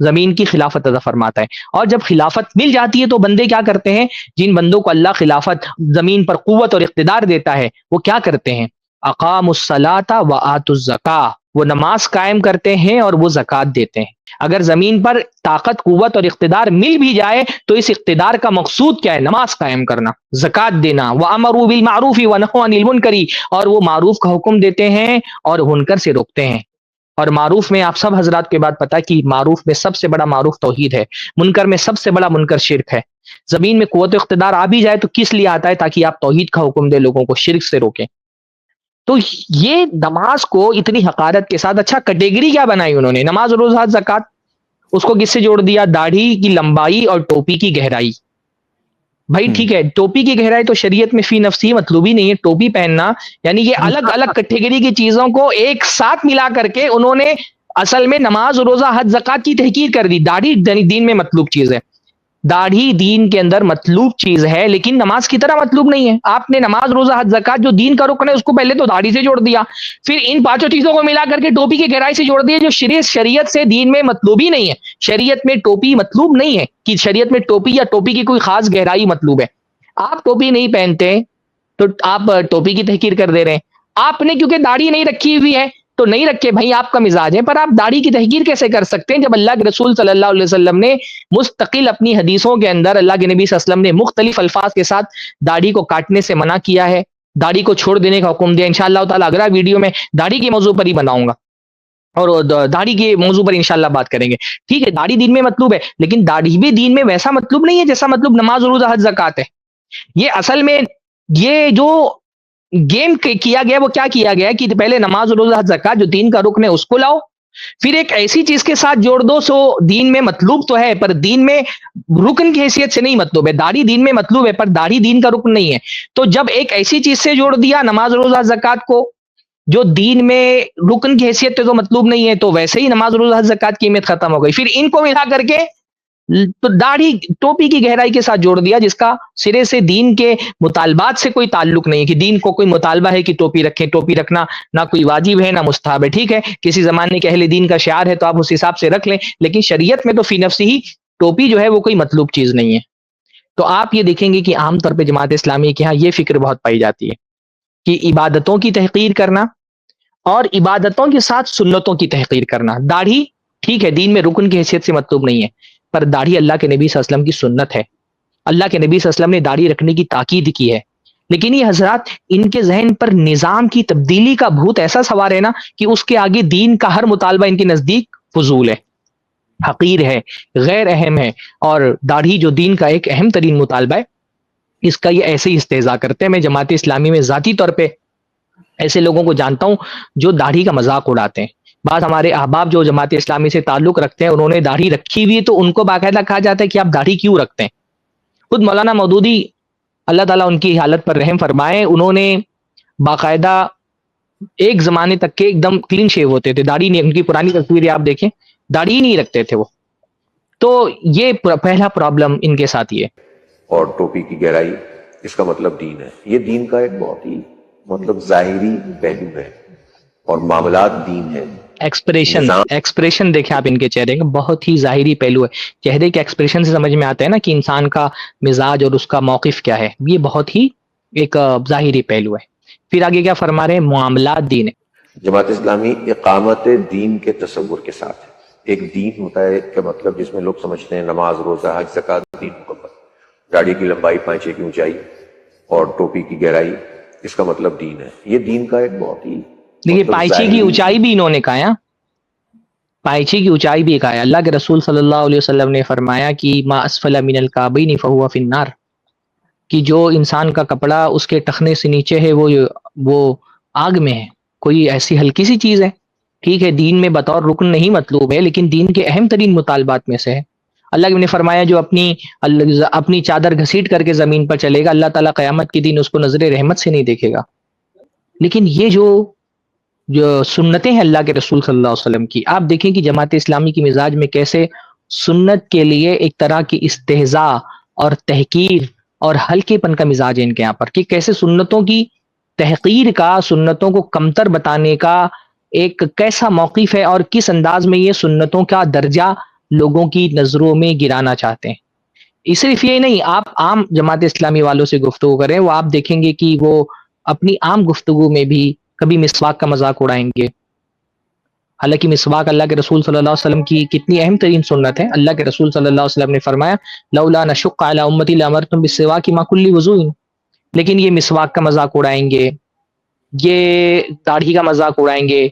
زمین کی خلافت عطا فرماتا ہے. اور جب خلافت مل جاتی ہے تو بندے کیا کرتے ہیں؟ جن بندوں کو اللہ خلافت زمین پر قوت اور اقتدار دیتا ہے وہ کیا کرتے ہیں؟ اقاموا الصلاۃ وآتوا الزکاۃ، وہ نماز قائم کرتے ہیں اور وہ زکوٰۃ دیتے ہیں. اگر زمین پر طاقت، قوت اور اقتدار مل بھی جائے تو اس اقتدار کا مقصود کیا ہے؟ نماز قائم کرنا، زکوٰۃ دینا. وَأَمَرُوا بِالْمَعْرُوفِ وَنَهَوْا عَنِ الْمُنكَرِ، اور وہ معروف کا حکم دیتے ہیں اور منکر سے روکتے ہیں. اور معروف میں آپ سب حضرات کے بات پتہ کہ معروف میں سب سے بڑا معروف توحید ہے، منکر میں سب سے بڑا منکر شرک ہے. زمین میں قوت و اقتدار آ بھی جائے تو کس لیے آتا ہے؟ تاکہ آپ توحید کا حکم دیں، لوگوں کو شرک سے روکیں. تو یہ نماز کو اتنی حقارت کے ساتھ، اچھا کیٹیگری کیا بنائی انہوں نے؟ نماز، روزہ، زکوٰۃ. اس کو کس سے جوڑ دیا؟ داڑھی کی لمبائی اور ٹوپی کی گہرائی. بھائی ٹھیک ہے، ٹوپی کی گہرائی تو شریعت میں فی نفسی مطلوب ہی نہیں ہے. ٹوپی پہننا یعنی یہ الگ الگ کیٹیگری کی چیزوں کو ایک ساتھ ملا کر کے انہوں نے اصل میں نماز، روزہ، حج، زکوٰۃ کی تحقیر کر دی. داڑھی دین میں مطلوب چیز ہے، داڑھی دین کے اندر مطلوب چیز ہے لیکن نماز کی طرح مطلوب نہیں ہے. آپ نے نماز، روزہ، حج، زکوٰۃ جو دین کا رکن ہے اس کو پہلے تو داڑھی سے جوڑ دیا، پھر ان پانچوں چیزوں کو ملا کر کے ٹوپی کی گہرائی سے جوڑ دیا جو شریعت سے دین میں مطلوب ہی نہیں ہے. شریعت میں ٹوپی مطلوب نہیں ہے کہ شریعت میں ٹوپی یا ٹوپی کی کوئی خاص گہرائی مطلوب ہے. آپ ٹوپی نہیں پہنتے تو آپ ٹوپی کی تحقیر کر دے رہے ہیں. آپ نے کیونکہ داڑھی نہیں رکھی ہوئی ہے تو نہیں رکھے، بھائی آپ کا مزاج ہے، پر آپ داڑھی کی تحقیر کیسے کر سکتے ہیں جب اللہ کے رسول صلی اللہ علیہ وسلم نے مستقل اپنی حدیثوں کے اندر اللہ کے نبی صلی اللہ علیہ وسلم نے مختلف الفاظ کے ساتھ داڑھی کو کاٹنے سے منع کیا ہے، داڑھی کو چھوڑ دینے کا حکم دیا. انشاءاللہ تعالیٰ اگلا ویڈیو میں داڑھی کے موضوع پر ہی بناؤں گا اور داڑھی کے موضوع پر انشاءاللہ بات کریں گے. ٹھیک ہے، داڑھی دین میں مطلوب ہے لیکن داڑھی بھی دین میں ویسا مطلوب نہیں ہے جیسا مطلب نماز، روزہ، حج، زکوٰۃ ہے. یہ اصل میں یہ جو گیم کیا گیا وہ کیا کیا گیا کہ پہلے نماز، روزہ، حج، زکوٰۃ جو دین کا رکن ہے اس کو لاؤ، پھر ایک ایسی چیز کے ساتھ جوڑ دو سو دین میں مطلوب تو ہے پر دین میں رکن کی حیثیت سے نہیں مطلوب ہے. داڑھی دین میں مطلوب ہے پر داڑھی دین کا رکن نہیں ہے. تو جب ایک ایسی چیز سے جوڑ دیا نماز، روزہ، زکوٰۃ کو جو دین میں رکن کی حیثیت تو مطلوب نہیں ہے، تو ویسے ہی نماز، روزہ، زکوٰۃ کی اہمیت ختم ہو گئی. پھر ان کو ملا کر کے تو داڑھی ٹوپی کی گہرائی کے ساتھ جوڑ دیا جس کا سرے سے دین کے مطالبات سے کوئی تعلق نہیں ہے کہ دین کو کوئی مطالبہ ہے کہ ٹوپی رکھیں. ٹوپی رکھنا نہ کوئی واجب ہے نہ مستحب ہے. ٹھیک ہے، کسی زمانے کے اہل دین کا شعار ہے تو آپ اس حساب سے رکھ لیں، لیکن شریعت میں تو فی نفسی ہی ٹوپی جو ہے وہ کوئی مطلوب چیز نہیں ہے. تو آپ یہ دیکھیں گے کہ عام طور پہ جماعت اسلامی کے ہاں یہ فکر بہت پائی جاتی ہے کہ عبادتوں کی تحقیر کرنا اور عبادتوں کے ساتھ سنتوں کی تحقیر کرنا. داڑھی ٹھیک ہے دین میں رکن کی حیثیت سے مطلوب نہیں ہے پر داڑھی اللہ کے نبی صلی اللہ علیہ وسلم کی سنت ہے. اللہ کے نبی صلی اللہ علیہ وسلم نے داڑھی رکھنے کی تاکید کی ہے. لیکن یہ حضرات ان کے ذہن پر نظام کی تبدیلی کا بھوت ایسا سوار ہے نا کہ اس کے آگے دین کا ہر مطالبہ ان کے نزدیک فضول ہے، حقیر ہے، غیر اہم ہے. اور داڑھی جو دین کا ایک اہم ترین مطالبہ ہے اس کا یہ ایسے ہی استہزاء کرتے ہیں. میں جماعت اسلامی میں ذاتی طور پہ ایسے لوگوں کو جانتا ہوں جو داڑھی کا مذاق اڑاتے ہیں. بعض ہمارے احباب جو جماعت اسلامی سے تعلق رکھتے ہیں انہوں نے داڑھی رکھی ہوئی ہے تو ان کو باقاعدہ کہا جاتا ہے کہ آپ داڑھی کیوں رکھتے ہیں. خود مولانا مودودی اللہ تعالیٰ ان کی حالت پر رحم فرمائے، انہوں نے باقاعدہ ایک زمانے تک کے ایک دم کلین شیو ہوتے تھے، داڑھی نہیں، ان کی پرانی تصویریں آپ دیکھیں داڑھی نہیں رکھتے تھے وہ. تو یہ پہلا پرابلم ان کے ساتھ یہ. اور ٹوپی کی گہرائی اس کا مطلب دین ہے. یہ دین کا ایک بہت ہی مطلب ظاہری پہلو ہے اور معاملات دین ہے. ایکسپریشن دیکھیں آپ ان کے چہرے کا، بہت ہی ظاہری پہلو ہے. چہرے کے ایکسپریشن سے سمجھ میں آتا ہے نا کہ انسان کا مزاج اور اس کا موقف کیا ہے. یہ بہت ہی ایک ظاہری پہلو ہے. پھر آگے کیا فرما رہے ہیں؟ معاملات دین ہے. جماعت اسلامی اقامت دین کے تصور کے ساتھ ہے. ایک دین ہوتا ہے کہ مطلب جس میں لوگ سمجھتے ہیں نماز، روزہ، حج، زکات، دین مکمل. داڑھی کی لمبائی، پائچے کی اونچائی اور ٹوپی کی گہرائی، اس کا مطلب دین ہے. یہ دین کا ایک بہت ہی دیکھیے پائچے کی اونچائی بھی انہوں نے کہا، پائچے کی اونچائی بھی کہا ہے. اللہ کے رسول صلی اللہ علیہ وسلم نے فرمایا کہ ما اسفل من الکعبین فہو فی النار، کہ جو انسان کا کپڑا اس کے ٹخنے سے نیچے ہے وہ آگ میں ہے. کوئی ایسی ہلکی سی چیز ہے، ٹھیک ہے دین میں بطور رکن نہیں مطلوب ہے، لیکن دین کے اہم ترین مطالبات میں سے ہے. اللہ نے فرمایا جو اپنی چادر گھسیٹ کر کے زمین پر چلے گا، اللہ تعالیٰ قیامت کے دن اس کو نظر رحمت سے نہیں دیکھے گا. لیکن یہ جو سنتیں ہیں اللہ کے رسول صلی اللہ علیہ وسلم کی، آپ دیکھیں کہ جماعت اسلامی کی مزاج میں کیسے سنت کے لیے ایک طرح کی استہزاء اور تحقیر اور ہلکے پن کا مزاج ہے ان کے یہاں پر، کہ کیسے سنتوں کی تحقیر کا، سنتوں کو کمتر بتانے کا ایک کیسا موقف ہے، اور کس انداز میں یہ سنتوں کا درجہ لوگوں کی نظروں میں گرانا چاہتے ہیں. صرف یہ نہیں، آپ عام جماعت اسلامی والوں سے گفتگو کریں، وہ آپ دیکھیں گے کہ وہ اپنی عام گفتگو میں بھی کبھی مسواک کا مذاق اڑائیں گے. حالانکہ مسواک اللہ کے رسول صلی اللہ علیہ وسلم کی کتنی اہم ترین سنت ہے. اللہ کے رسول صلی اللہ علیہ وسلم نے فرمایا لولا نشق علی امتی لامرتم بالسواک مع کل وضوء، لیکن یہ مسواک کا مذاق اڑائیں گے، یہ داڑھی کا مذاق اڑائیں گے،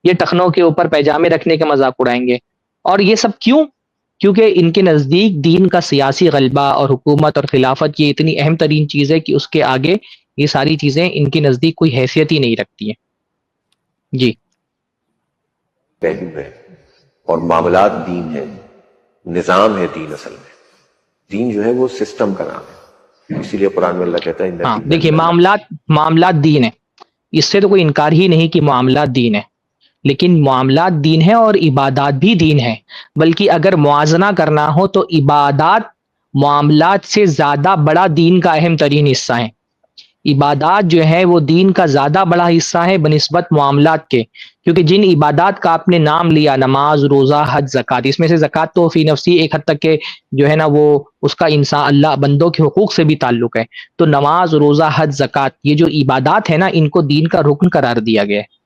یہ ٹخنوں کے اوپر پیجامے رکھنے کا مذاق اڑائیں گے. اور یہ سب کیوں؟ کیونکہ ان کے نزدیک دین کا سیاسی غلبہ اور حکومت اور خلافت یہ اتنی اہم ترین چیز ہے کہ اس کے آگے یہ ساری چیزیں ان کے نزدیک کوئی حیثیت ہی نہیں رکھتی ہیں. جی پہلو ہے اور معاملات دین ہے، نظام ہے دین. اصل میں دین جو ہے وہ سسٹم کا نام ہے، اسی لیے قرآن میں اللہ کہتا ہے ہاں دیکھیے معاملات دین ہے، اس سے تو کوئی انکار ہی نہیں کہ معاملات دین ہے. لیکن معاملات دین ہے اور عبادات بھی دین ہے، بلکہ اگر موازنہ کرنا ہو تو عبادات معاملات سے زیادہ بڑا دین کا اہم ترین حصہ ہے. عبادات جو ہے وہ دین کا زیادہ بڑا حصہ ہے بنسبت معاملات کے، کیونکہ جن عبادات کا آپ نے نام لیا، نماز، روزہ، حج، زکات، اس میں سے زکات تو فی نفسی ایک حد تک کہ جو ہے نا وہ اس کا انسان اللہ بندوں کے حقوق سے بھی تعلق ہے. تو نماز، روزہ، حج، زکات، یہ جو عبادات ہے نا ان کو دین کا رکن قرار دیا گیا ہے.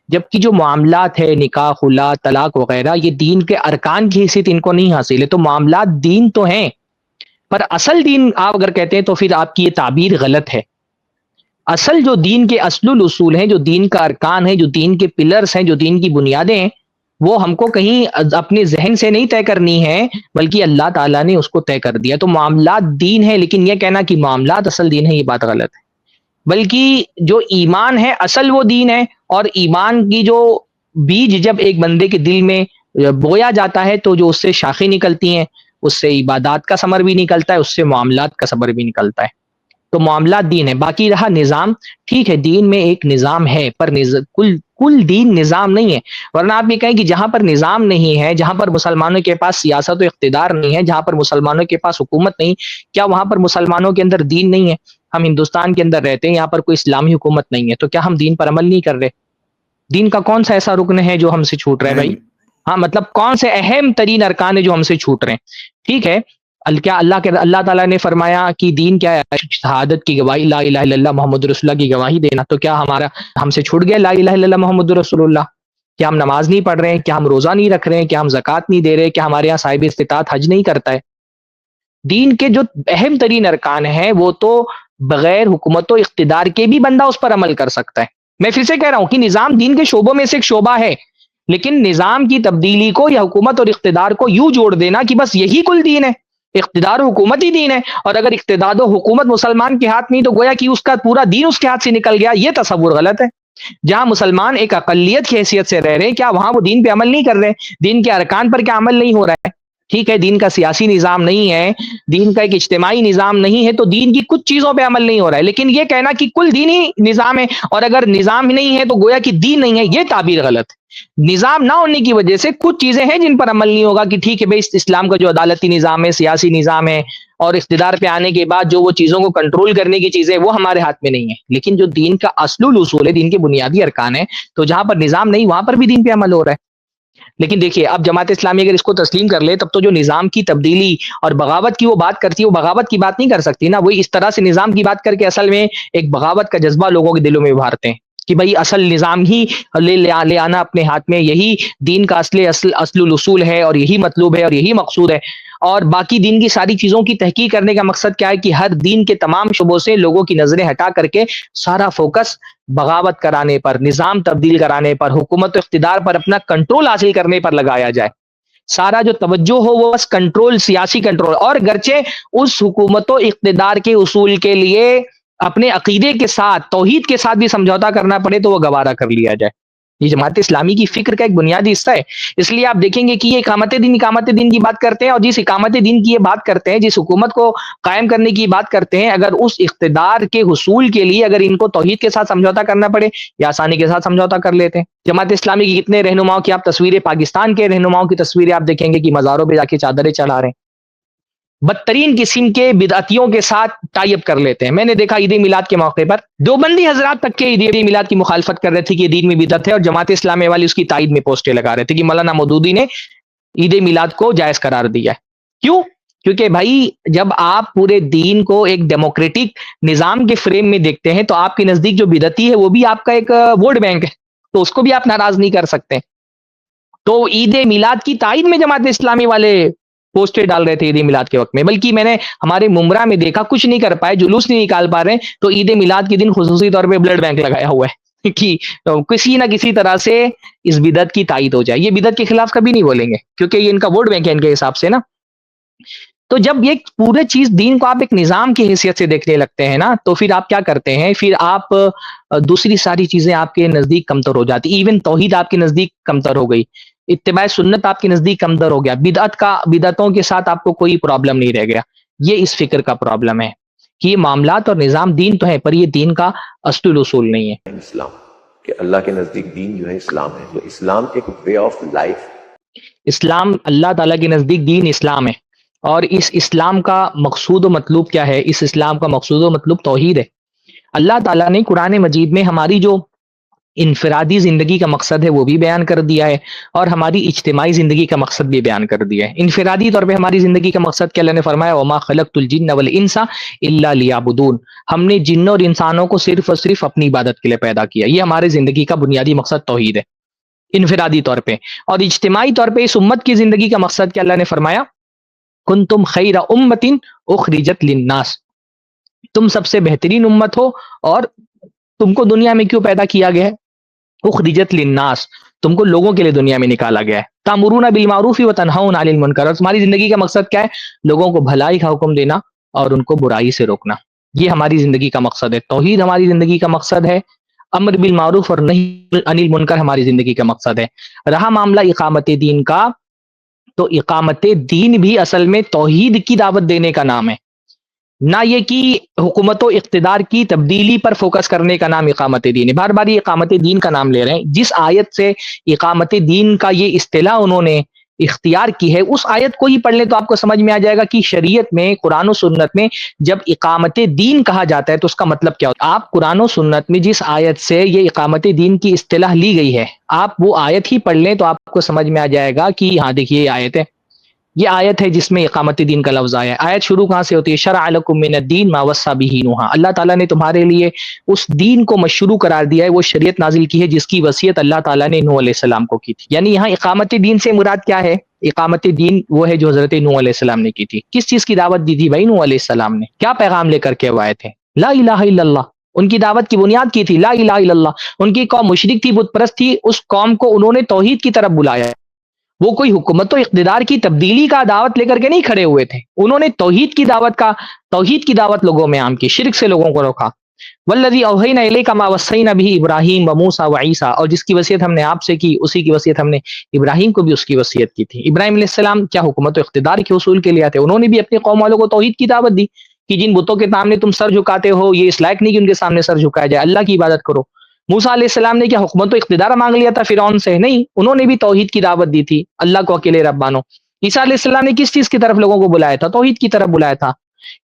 جبکہ جو معاملات ہے، نکاح، خلا، طلاق وغیرہ، یہ دین کے ارکان کی حیثیت ان کو نہیں حاصل ہے. تو معاملات دین تو ہیں، پر اصل دین آپ اگر کہتے ہیں تو پھر آپ کی یہ تعبیر غلط ہے. اصل جو دین کے اصل الاصول ہیں، جو دین کا ارکان ہے، جو دین کے پلرز ہیں، جو دین کی بنیادیں ہیں، وہ ہم کو کہیں اپنے ذہن سے نہیں طے کرنی ہے، بلکہ اللہ تعالیٰ نے اس کو طے کر دیا. تو معاملات دین ہے، لیکن یہ کہنا کہ معاملات اصل دین ہے، یہ بات غلط ہے. بلکہ جو ایمان ہے اصل وہ دین ہے، اور ایمان کی جو بیج جب ایک بندے کے دل میں بویا جاتا ہے تو جو اس سے شاخیں نکلتی ہیں، اس سے عبادات کا ثمر بھی نکلتا ہے، اس سے معاملات کا ثمر بھی نکلتا ہے. تو معاملات دین ہے. باقی رہا نظام، ٹھیک ہے دین میں ایک نظام ہے، پر کل دین نظام نہیں ہے. ورنہ آپ یہ کہیں کہ جہاں پر نظام نہیں ہے، جہاں پر مسلمانوں کے پاس سیاست و اقتدار نہیں ہے، جہاں پر مسلمانوں کے پاس حکومت نہیں، کیا وہاں پر مسلمانوں کے اندر دین نہیں ہے؟ ہم ہندوستان کے اندر رہتے ہیں، یہاں پر کوئی اسلامی حکومت نہیں ہے، تو کیا ہم دین پر عمل نہیں کر رہے؟ دین کا کون سا ایسا رکن ہے جو ہم سے چھوٹ رہا ہے بھائی؟ ہاں مطلب کون سے اہم ترین ارکان ہے جو ہم سے چھوٹ رہے ہیں؟ ٹھیک ہے کیا اللہ تعالیٰ نے فرمایا کہ دین کیا ہے؟ شہادت کی گواہی، لا الہ الا اللہ محمد رسول اللہ کی گواہی دینا. تو کیا ہم سے چھوٹ گیا لا الہ الا اللہ محمد رسول اللہ؟ کیا ہم نماز نہیں پڑھ رہے ہیں؟ کیا ہم روزہ نہیں رکھ رہے ہیں؟ کیا ہم زکوٰۃ نہیں دے رہے؟ کیا ہمارے یہاں صاحب استطاعت حج نہیں کرتا ہے؟ دین کے جو اہم ترین ارکان ہیں وہ تو بغیر حکومت و اقتدار کے بھی بندہ اس پر عمل کر سکتا ہے. میں پھر سے کہہ رہا ہوں کہ نظام دین کے شعبوں میں سے ایک شعبہ ہے، لیکن نظام کی تبدیلی کو یا حکومت اور اقتدار کو یوں جوڑ دینا کہ بس یہی کل دین ہے، اقتدار و حکومت ہی دین ہے، اور اگر اقتدار و حکومت مسلمان کے ہاتھ نہیں تو گویا کہ اس کا پورا دین اس کے ہاتھ سے نکل گیا. یہ تصور غلط ہے. جہاں مسلمان ایک اقلیت کی حیثیت سے رہ رہے ہیں، کیا وہاں وہ دین پہ عمل نہیں کر رہے؟ دین کے ارکان پر کیا عمل نہیں ہو رہا ہے؟ ٹھیک ہے، دین کا سیاسی نظام نہیں ہے، دین کا ایک اجتماعی نظام نہیں ہے، تو دین کی کچھ چیزوں پہ عمل نہیں ہو رہا ہے. لیکن یہ کہنا کہ کل دینی نظام ہے، اور اگر نظام نہیں ہے تو گویا کہ دین نہیں ہے، یہ تعبیر غلط ہے. نظام نہ ہونے کی وجہ سے کچھ چیزیں ہیں جن پر عمل نہیں ہوگا کہ ٹھیک ہے بھائی اسلام کا جو عدالتی نظام ہے، سیاسی نظام ہے، اور اقتدار پہ آنے کے بعد جو وہ چیزوں کو کنٹرول کرنے کی چیزیں وہ ہمارے ہاتھ میں نہیں ہے. لیکن جو دین کا اصل الاصول ہے، دین کے بنیادی ارکان ہے، تو جہاں پر نظام نہیں وہاں پر بھی دین پہ عمل ہو رہا ہے. لیکن دیکھیے اب جماعت اسلامی اگر اس کو تسلیم کر لے، تب تو جو نظام کی تبدیلی اور بغاوت کی وہ بات کرتی ہے، وہ بغاوت کی بات نہیں کر سکتی نا. وہی اس طرح سے نظام کی بات کر کے اصل میں ایک بغاوت کا جذبہ لوگوں کے دلوں میں ابھارتے ہیں کہ بھائی اصل نظام ہی لے آنا اپنے ہاتھ میں، یہی دین کا اصل الاصول ہے، اور یہی مطلوب ہے، اور یہی مقصود ہے. اور باقی دین کی ساری چیزوں کی تحقیق کرنے کا مقصد کیا ہے کہ ہر دین کے تمام شعبوں سے لوگوں کی نظریں ہٹا کر کے سارا فوکس بغاوت کرانے پر، نظام تبدیل کرانے پر، حکومت و اقتدار پر اپنا کنٹرول حاصل کرنے پر لگایا جائے. سارا جو توجہ ہو وہ بس کنٹرول، سیاسی کنٹرول، اور گرچہ اس حکومت و اقتدار کے اصول کے لیے اپنے عقیدے کے ساتھ، توحید کے ساتھ بھی سمجھوتا کرنا پڑے تو وہ گوارا کر لیا جائے. یہ جماعت اسلامی کی فکر کا ایک بنیادی حصہ ہے. اس لیے آپ دیکھیں گے کہ یہ اقامت دین کی بات کرتے ہیں، اور جس اقامت دین کی یہ بات کرتے ہیں، جس حکومت کو قائم کرنے کی بات کرتے ہیں، اگر اس اقتدار کے حصول کے لیے اگر ان کو توحید کے ساتھ سمجھوتا کرنا پڑے یا آسانی کے ساتھ سمجھوتا کر لیتے ہیں. جماعت اسلامی کی کتنے رہنماؤں کی آپ تصویریں، پاکستان کے رہنماؤں کی تصویریں آپ دیکھیں گے کہ مزاروں پہ جا کے چادریں چڑھا رہے ہیں، بدترین قسم کے بدعتیوں کے ساتھ ٹائی اپ کر لیتے ہیں. میں نے دیکھا عید میلاد کے موقع پر دیوبندی حضرات تک کے عید میلاد کی مخالفت کر رہے تھے کہ یہ دین میں بدعت ہے، اور جماعت اسلامی والی اس کی تائید میں پوسٹیں لگا رہے تھے کہ مولانا مودودی نے عید میلاد کو جائز قرار دیا ہے. کیوں؟ کیونکہ بھائی جب آپ پورے دین کو ایک ڈیموکریٹک نظام کے فریم میں دیکھتے ہیں تو آپ کے نزدیک جو بدعتی ہے وہ بھی آپ کا ایک ووٹ بینک ہے، تو اس کو بھی آپ ناراض نہیں کر سکتے. تو عید میلاد کی تائید میں جماعت اسلامی والے پوسٹر ڈال رہے تھے عید میلاد کے وقت میں. بلکہ میں نے ہمارے ممبرا میں دیکھا کچھ نہیں کر پائے، جلوس نہیں نکال پا رہے، تو عید میلاد کے دن خصوصی طور پہ بلڈ بینک لگایا ہوا ہے کہ کسی نہ کسی طرح سے اس بدعت کی تائید ہو جائے. یہ بدعت کے خلاف کبھی نہیں بولیں گے کیونکہ یہ ان کا ووٹ بینک ہے ان کے حساب سے نا. تو جب یہ پورے چیز دین کو آپ ایک نظام کی حیثیت سے دیکھنے لگتے ہیں نا، تو پھر آپ کیا کرتے ہیں، پھر آپ دوسری ساری چیزیں آپ کے نزدیک کمتر ہو جاتی. ایون توحید آپ کے نزدیک کمتر ہو گئی، اتباع سنت آپ کے نزدیک کمتر ہو گیا، بدعتوں کے ساتھ آپ کو کوئی پرابلم نہیں رہ گیا. یہ اس فکر کا پرابلم ہے کہ یہ معاملات اور نظام دین تو ہے پر یہ دین کا اصل الاصول نہیں ہے. اسلام کہ اللہ کے نزدیک دین جو ہے اسلام ہے، تو اسلام ایک وے آف لائف. اسلام اللہ تعالیٰ کے نزدیک دین اسلام ہے، اور اس اسلام کا مقصود و مطلوب کیا ہے؟ اس اسلام کا مقصود و مطلوب توحید ہے. اللہ تعالیٰ نے قرآن مجید میں ہماری جو انفرادی زندگی کا مقصد ہے وہ بھی بیان کر دیا ہے، اور ہماری اجتماعی زندگی کا مقصد بھی بیان کر دیا ہے. انفرادی طور پہ ہماری زندگی کا مقصد کیا؟ اللہ نے فرمایا وما خلقت الجن والانس الا لیعبدون، ہم نے جنوں اور انسانوں کو صرف اور صرف اپنی عبادت کے لیے پیدا کیا. یہ ہماری زندگی کا بنیادی مقصد توحید ہے انفرادی طور پہ. اور اجتماعی طور پہ اس امت کی زندگی کا مقصد کیا؟ اللہ نے فرمایا کنتم خیر امت اخرجت للناس، تم سب سے بہترین امت ہو، اور تم کو دنیا میں کیوں پیدا کیا گیا ہے؟ اخرجت للناس، تم کو لوگوں کے لیے دنیا میں نکالا گیا ہے. تامرون بالمعروف وتنہون عن المنکر، اور تمہاری زندگی کا مقصد کیا ہے؟ لوگوں کو بھلائی کا حکم دینا اور ان کو برائی سے روکنا. یہ ہماری زندگی کا مقصد ہے. توحید ہماری زندگی کا مقصد ہے، امر بالمعروف اور نہی عن المنکر ہماری زندگی کا مقصد ہے. رہا معاملہ اقامت دین کا، تو اقامت دین بھی اصل میں توحید کی دعوت دینے کا نام ہے، نہ یہ کہ حکومت و اقتدار کی تبدیلی پر فوکس کرنے کا نام اقامت دین ہے. بار بار یہ اقامت دین کا نام لے رہے ہیں. جس آیت سے اقامت دین کا یہ اصطلاح انہوں نے اختیار کی ہے اس آیت کو ہی پڑھ لیں تو آپ کو سمجھ میں آ جائے گا کہ شریعت میں، قرآن و سنت میں جب اقامت دین کہا جاتا ہے تو اس کا مطلب کیا ہوتا ہے. آپ قرآن و سنت میں جس آیت سے یہ اقامت دین کی اصطلاح لی گئی ہے آپ وہ آیت ہی پڑھ لیں تو آپ کو سمجھ میں آ جائے گا کہ ہاں دیکھیے یہ آیت ہے، یہ آیت ہے جس میں اقامت دین کا لفظ آیا ہے. آیت شروع کہاں سے ہوتی ہے؟ شرع لکم من الدین ما وصی بہ نوح، اللہ تعالیٰ نے تمہارے لیے اس دین کو مشروع قرار دیا ہے، وہ شریعت نازل کی ہے جس کی وصیت اللہ تعالیٰ نے نوح علیہ السلام کو کی تھی. یعنی یہاں اقامت دین سے مراد کیا ہے؟ اقامت دین وہ ہے جو حضرت نوح علیہ السلام نے کی تھی. کس چیز کی دعوت دی تھی بھائی نوح علیہ السلام نے؟ کیا پیغام لے کر کے وہ آئے تھے؟ لا الہ الا اللہ. ان کی دعوت کی بنیاد کی تھی لا الہ الا اللہ. ان کی قوم مشرک تھی، بت پرست تھی، اس قوم کو انہوں نے توحید کی طرف بلایا ہے. وہ کوئی حکومت و اقتدار کی تبدیلی کا دعوت لے کر کے نہیں کھڑے ہوئے تھے، انہوں نے توحید کی دعوت لوگوں میں عام کی، شرک سے لوگوں کو روکا. والذی اوحینا الیک ما وصینا به ابراہیم وموسیٰ وعیسیٰ، اور جس کی وصیت ہم نے آپ سے کی اسی کی وصیت ہم نے ابراہیم کو بھی اس کی وصیت کی تھی۔ ابراہیم علیہ السلام کیا حکومت و اقتدار کے حصول کے لیے آتے، انہوں نے بھی اپنی قوم والوں کو توحید کی دعوت دی کہ جن بتوں کے سامنے تم سر جھکاتے ہو یہ اس لائق نہیں کہ ان کے سامنے سر جھکایا جائے، اللہ کی عبادت کرو۔ موسیٰ علیہ السلام نے کیا حکومت و اقتدار مانگ لیا تھا فرعون سے؟ نہیں، انہوں نے بھی توحید کی دعوت دی تھی، اللہ کو اکیلے رب مانو۔ عیسیٰ علیہ السلام نے کس چیز کی طرف لوگوں کو بلایا تھا؟ توحید کی طرف بلایا تھا۔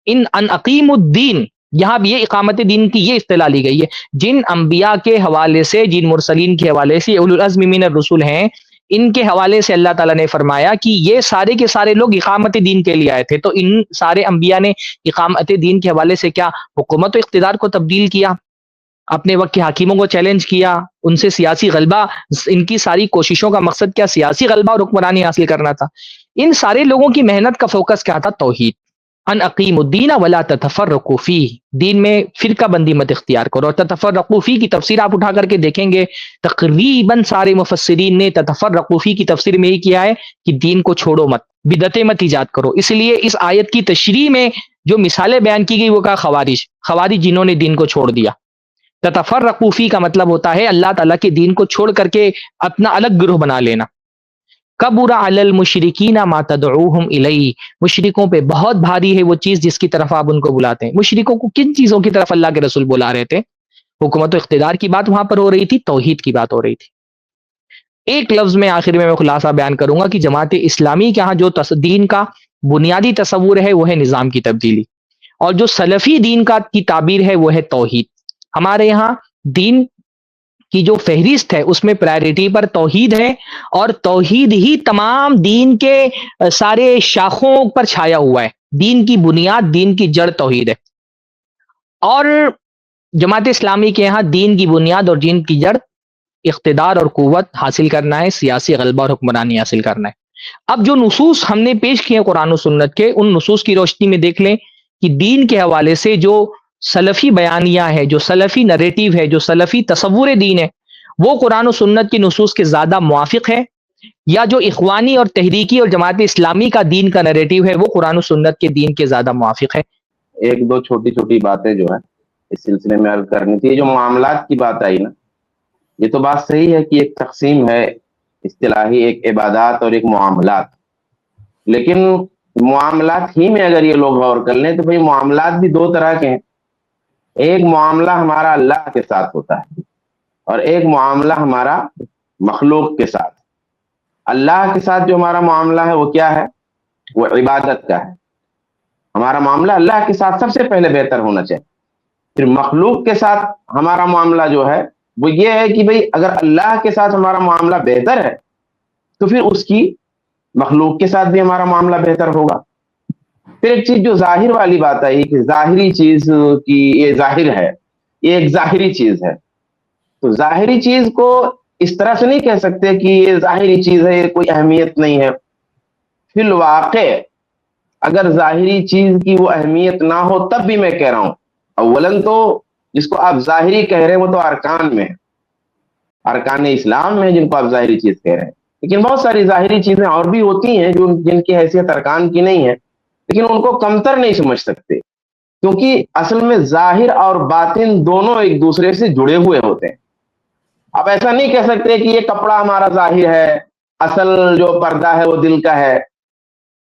ان اقیم الدین، یہاں بھی یہ اقامت دین کی یہ اصطلاح لی گئی ہے۔ جن انبیاء کے حوالے سے، جن مرسلین کے حوالے سے، اولو العزم من الرسل ہیں، ان کے حوالے سے اللہ تعالیٰ نے فرمایا کہ یہ سارے کے سارے لوگ اقامت دین کے لیے آئے تھے۔ تو ان سارے انبیاء نے اقامت دین کے حوالے سے کیا حکومت و اقتدار کو تبدیل کیا، اپنے وقت کے حاکموں کو چیلنج کیا، ان سے سیاسی غلبہ، ان کی ساری کوششوں کا مقصد کیا سیاسی غلبہ اور حکمرانی حاصل کرنا تھا۔ ان سارے لوگوں کی محنت کا فوکس کیا تھا؟ توحید۔ ان اقیم الدین ولا تتفرقوا فیہ، دین میں فرقہ بندی مت اختیار کرو۔ اور تتفرقوا فیہ کی تفسیر آپ اٹھا کر کے دیکھیں گے تقریباً سارے مفسرین نے تتفرقوا فیہ کی تفسیر میں ہی کیا ہے کہ دین کو چھوڑو مت، بدعتیں مت ایجاد کرو۔ اس لیے اس آیت کی تشریح میں جو مثالیں بیان کی گئی وہ کہا خوارج جنہوں نے دین کو چھوڑ دیا۔ تتفرقوا فیہ کا مطلب ہوتا ہے اللہ تعالیٰ کے دین کو چھوڑ کر کے اپنا الگ گروہ بنا لینا۔ کبر علی المشرکین ما تدعوہم الیہ، مشرکوں پہ بہت بھاری ہے وہ چیز جس کی طرف آپ ان کو بلاتے ہیں۔ مشرکوں کو کن چیزوں کی طرف اللہ کے رسول بلا رہے تھے؟ حکومت و اقتدار کی بات وہاں پر ہو رہی تھی، توحید کی بات ہو رہی تھی۔ ایک لفظ میں آخر میں خلاصہ بیان کروں گا کہ جماعت اسلامی کے ہاں جو دین کا بنیادی تصور ہے وہ ہے نظام کی تبدیلی، اور جو سلفی دین کی تعبیر ہے وہ ہے توحید۔ ہمارے یہاں دین کی جو فہرست ہے اس میں پرائرٹی پر توحید ہے، اور توحید ہی تمام دین کے سارے شاخوں پر چھایا ہوا ہے۔ دین کی بنیاد، دین کی جڑ توحید ہے، اور جماعت اسلامی کے یہاں دین کی بنیاد اور دین کی جڑ اقتدار اور قوت حاصل کرنا ہے، سیاسی غلبہ اور حکمرانی حاصل کرنا ہے۔ اب جو نصوص ہم نے پیش کیے قرآن و سنت کے، ان نصوص کی روشنی میں دیکھ لیں کہ دین کے حوالے سے جو سلفی بیانیہ ہے، جو سلفی نریٹیو ہے، جو سلفی تصور دین ہے، وہ قرآن و سنت کی نصوص کے زیادہ موافق ہے، یا جو اخوانی اور تحریکی اور جماعت اسلامی کا دین کا نریٹیو ہے وہ قرآن و سنت کے دین کے زیادہ موافق ہے؟ ایک دو چھوٹی چھوٹی باتیں جو ہیں اس سلسلے میں عرض کرنی تھی۔ جو معاملات کی بات آئی نا، یہ تو بات صحیح ہے کہ ایک تقسیم ہے اصطلاحی، ایک عبادات اور ایک معاملات، لیکن معاملات ہی میں اگر یہ لوگ غور کر لیں تو بھئی معاملات بھی دو طرح کے ہیں۔ ایک معاملہ ہمارا اللہ کے ساتھ ہوتا ہے اور ایک معاملہ ہمارا مخلوق کے ساتھ۔ اللہ کے ساتھ جو ہمارا معاملہ ہے وہ کیا ہے؟ وہ عبادت کا ہے۔ ہمارا معاملہ اللہ کے ساتھ سب سے پہلے بہتر ہونا چاہیے۔ پھر مخلوق کے ساتھ ہمارا معاملہ جو ہے وہ یہ ہے کہ بھئی اگر اللہ کے ساتھ ہمارا معاملہ بہتر ہے تو پھر اس کی مخلوق کے ساتھ بھی ہمارا معاملہ بہتر ہوگا۔ پھر ایک چیز جو ظاہر والی بات آئی کہ ظاہری چیز کی یہ ظاہر ہے، یہ ایک ظاہری چیز ہے، تو ظاہری چیز کو اس طرح سے نہیں کہہ سکتے کہ یہ ظاہری چیز ہے، یہ کوئی اہمیت نہیں ہے۔ فی الواقع اگر ظاہری چیز کی وہ اہمیت نہ ہو تب بھی میں کہہ رہا ہوں، اولاً تو جس کو آپ ظاہری کہہ رہے ہیں وہ تو ارکان میں ہے، ارکان اسلام میں جن کو آپ ظاہری چیز کہہ رہے ہیں، لیکن بہت ساری ظاہری چیزیں اور بھی ہوتی ہیں جو جن کی حیثیت ارکان کی نہیں ہے، لیکن ان کو کمتر نہیں سمجھ سکتے، کیونکہ اصل میں ظاہر اور باطن دونوں ایک دوسرے سے جڑے ہوئے ہوتے ہیں۔ آپ ایسا نہیں کہہ سکتے کہ یہ کپڑا ہمارا ظاہر ہے، اصل جو پردہ ہے وہ دل کا ہے،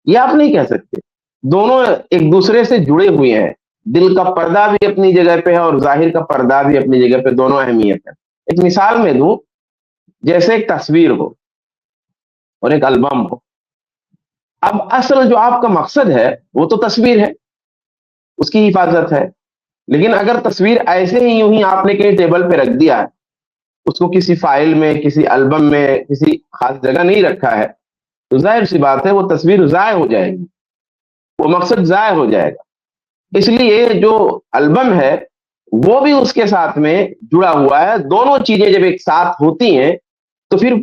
یہ آپ نہیں کہہ سکتے۔ دونوں ایک دوسرے سے جڑے ہوئے ہیں، دل کا پردہ بھی اپنی جگہ پہ ہے اور ظاہر کا پردہ بھی اپنی جگہ پہ، دونوں اہمیت ہے۔ ایک مثال میں دوں، جیسے ایک تصویر ہو اور ایک البم ہو، اب اصل جو آپ کا مقصد ہے وہ تو تصویر ہے، اس کی حفاظت ہے، لیکن اگر تصویر ایسے ہی یوں ہی آپ نے کہیں ٹیبل پہ رکھ دیا ہے، اس کو کسی فائل میں، کسی البم میں، کسی خاص جگہ نہیں رکھا ہے، تو ظاہر سی بات ہے وہ تصویر ضائع ہو جائے گی، وہ مقصد ضائع ہو جائے گا۔ اس لیے جو البم ہے وہ بھی اس کے ساتھ میں جڑا ہوا ہے، دونوں چیزیں جب ایک ساتھ ہوتی ہیں تو پھر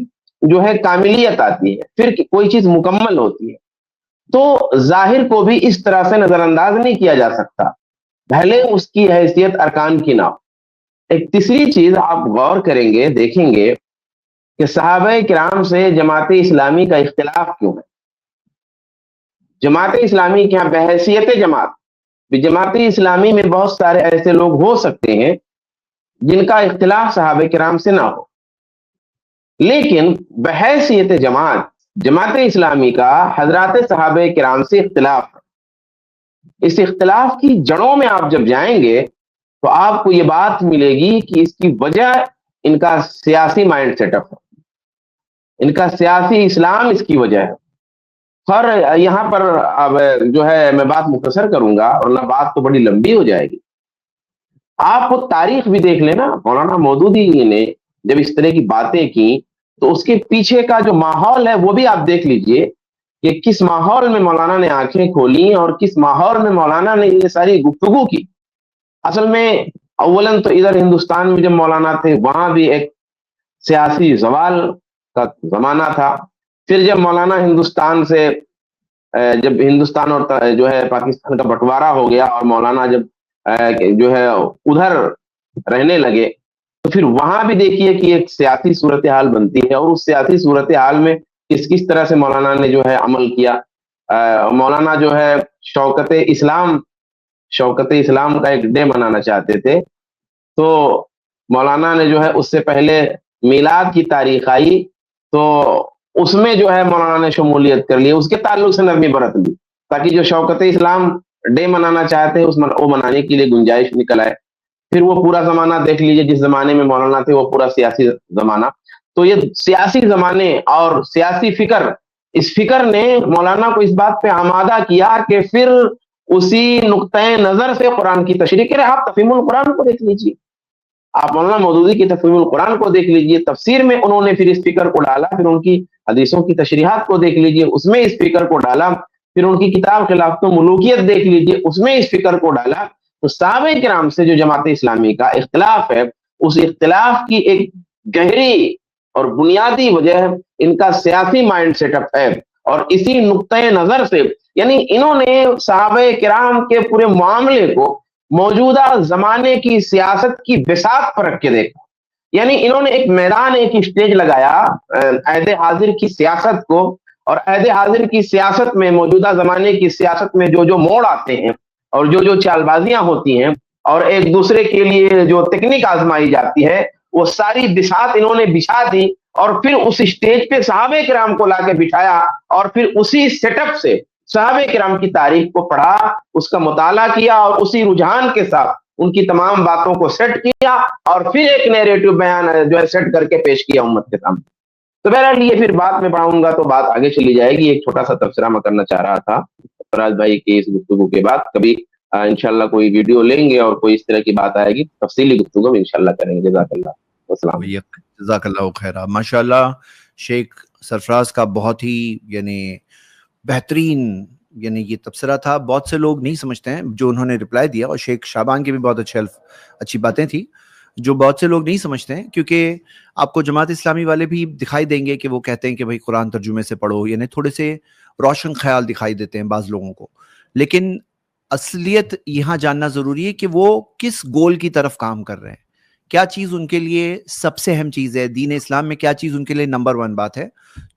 جو ہے کاملیت آتی ہے، پھر کوئی چیز مکمل ہوتی ہے۔ تو ظاہر کو بھی اس طرح سے نظر انداز نہیں کیا جا سکتا، بھلے اس کی حیثیت ارکان کی نہ ہو۔ ایک تیسری چیز آپ غور کریں گے، دیکھیں گے کہ صحابہ کرام سے جماعت اسلامی کا اختلاف کیوں ہے۔ جماعت اسلامی کے یہاں بحیثیت جماعت جماعت اسلامی میں بہت سارے ایسے لوگ ہو سکتے ہیں جن کا اختلاف صحابہ کرام سے نہ ہو، لیکن بحیثیت جماعت اسلامی کا حضرات صحابہ کرام سے اختلاف ہے۔ اس اختلاف کی جڑوں میں آپ جب جائیں گے تو آپ کو یہ بات ملے گی کہ اس کی وجہ ان کا سیاسی مائنڈ سیٹ اپ ہے، ان کا سیاسی اسلام اس کی وجہ ہے۔ اور یہاں پر اب جو ہے میں بات مختصر کروں گا ورنہ بات تو بڑی لمبی ہو جائے گی۔ آپ وہ تاریخ بھی دیکھ لینا، مولانا مودودی نے جب اس طرح کی باتیں کی تو اس کے پیچھے کا جو ماحول ہے وہ بھی آپ دیکھ لیجئے کہ کس ماحول میں مولانا نے آنکھیں کھولی اور کس ماحول میں مولانا نے یہ ساری گفتگو کی۔ اصل میں اولاً تو ادھر ہندوستان میں جب مولانا تھے وہاں بھی ایک سیاسی زوال کا زمانہ تھا، پھر جب مولانا ہندوستان سے جب ہندوستان اور جو ہے پاکستان کا بٹوارا ہو گیا اور مولانا جب جو ہے ادھر رہنے لگے تو پھر وہاں بھی دیکھیے کہ ایک سیاسی صورتحال بنتی ہے، اور اس سیاسی صورتحال میں کس طرح سے مولانا نے جو ہے عمل کیا۔ مولانا جو ہے شوکت اسلام کا ایک ڈے منانا چاہتے تھے، تو مولانا نے جو ہے اس سے پہلے میلاد کی تاریخ آئی تو اس میں جو ہے مولانا نے شمولیت کر لی، اس کے تعلق سے نرمی برت لی تاکہ جو شوکت اسلام ڈے منانا چاہتے ہیں وہ منانے کے لیے گنجائش نکل آئے۔ پھر وہ پورا زمانہ دیکھ لیجئے، جس زمانے میں مولانا تھے وہ پورا سیاسی زمانہ، تو یہ سیاسی زمانے اور سیاسی اس فکر نے مولانا کو اس بات پہ آمادہ کیا کہ پھر اسی نقطۂ نظر سے قرآن کی تشریح کرے۔ آپ تفہیم القرآن کو دیکھ لیجئے، آپ مولانا مودودی کی تفہیم القرآن کو دیکھ لیجئے، تفسیر میں انہوں نے پھر اس فکر کو ڈالا، پھر ان کی حدیثوں کی تشریحات کو دیکھ لیجئے، اس میں اس فکر کو ڈالا، پھر ان کی کتاب خلافت و ملوکیت دیکھ لیجئے، اس میں اس فکر کو ڈالا۔ تو صحابہ کرام سے جو جماعت اسلامی کا اختلاف ہے، اس اختلاف کی ایک گہری اور بنیادی وجہ ان کا سیاسی مائنڈ سیٹ اپ ہے، اور اسی نقطۂ نظر سے یعنی انہوں نے صحابہ کرام کے پورے معاملے کو موجودہ زمانے کی سیاست کی بساط پر رکھ کے دیکھا، یعنی انہوں نے ایک میدان، ایک اسٹیج لگایا عہد حاضر کی سیاست کو، اور عہد حاضر کی سیاست میں موجودہ زمانے کی سیاست میں جو موڑ آتے ہیں اور جو چال بازیاں ہوتی ہیں اور ایک دوسرے کے لیے جو تکنیک آزمائی جاتی ہے، وہ ساری بساط انہوں نے بچھا دی، اور پھر اس اسٹیج پہ صحابہ کرام کو لا کے بٹھایا، اور پھر اسی سیٹ اپ سے صحابہ کرام کی تاریخ کو پڑھا، اس کا مطالعہ کیا، اور اسی رجحان کے ساتھ ان کی تمام باتوں کو سیٹ کیا، اور پھر ایک نیریٹو بیان جو ہے سیٹ کر کے پیش کیا امت کے سامنے۔ تو بہرحال یہ پھر بات میں پڑھاؤں گا تو بات آگے چلی جائے گی۔ ایک چھوٹا سا تبصرہ میں کرنا چاہ رہا تھا فراز بھائی کی اس گفتگو کے بعد، کبھی انشاءاللہ کوئی ویڈیو لیں گے اور کوئی اس طرح کی بات آئے گی تفصیلی گفتگو میں انشاءاللہ کریں گے۔ جزاک اللہ، السلام علیکم۔ جزاک اللہ خیرہ۔ ماشاءاللہ شیخ سرفراز کا بہت ہی بہترین یہ تبصرہ تھا۔ بہت سے لوگ نہیں سمجھتے ہیں جو انہوں نے رپلائی دیا، اور شیخ شعبان کی بھی بہت اچھی باتیں تھی جو بہت سے لوگ نہیں سمجھتے ہیں، کیونکہ آپ کو جماعت اسلامی والے بھی دکھائی دیں گے کہ وہ کہتے ہیں کہ بھائی قرآن ترجمے سے پڑھو، تھوڑے سے روشن خیال دکھائی دیتے ہیں بعض لوگوں کو، لیکن اصلیت یہاں جاننا ضروری ہے کہ وہ کس گول کی طرف کام کر رہے ہیں، کیا چیز ان کے لیے سب سے اہم چیز ہے دین اسلام میں، کیا چیز ان کے لیے نمبر 1 بات ہے۔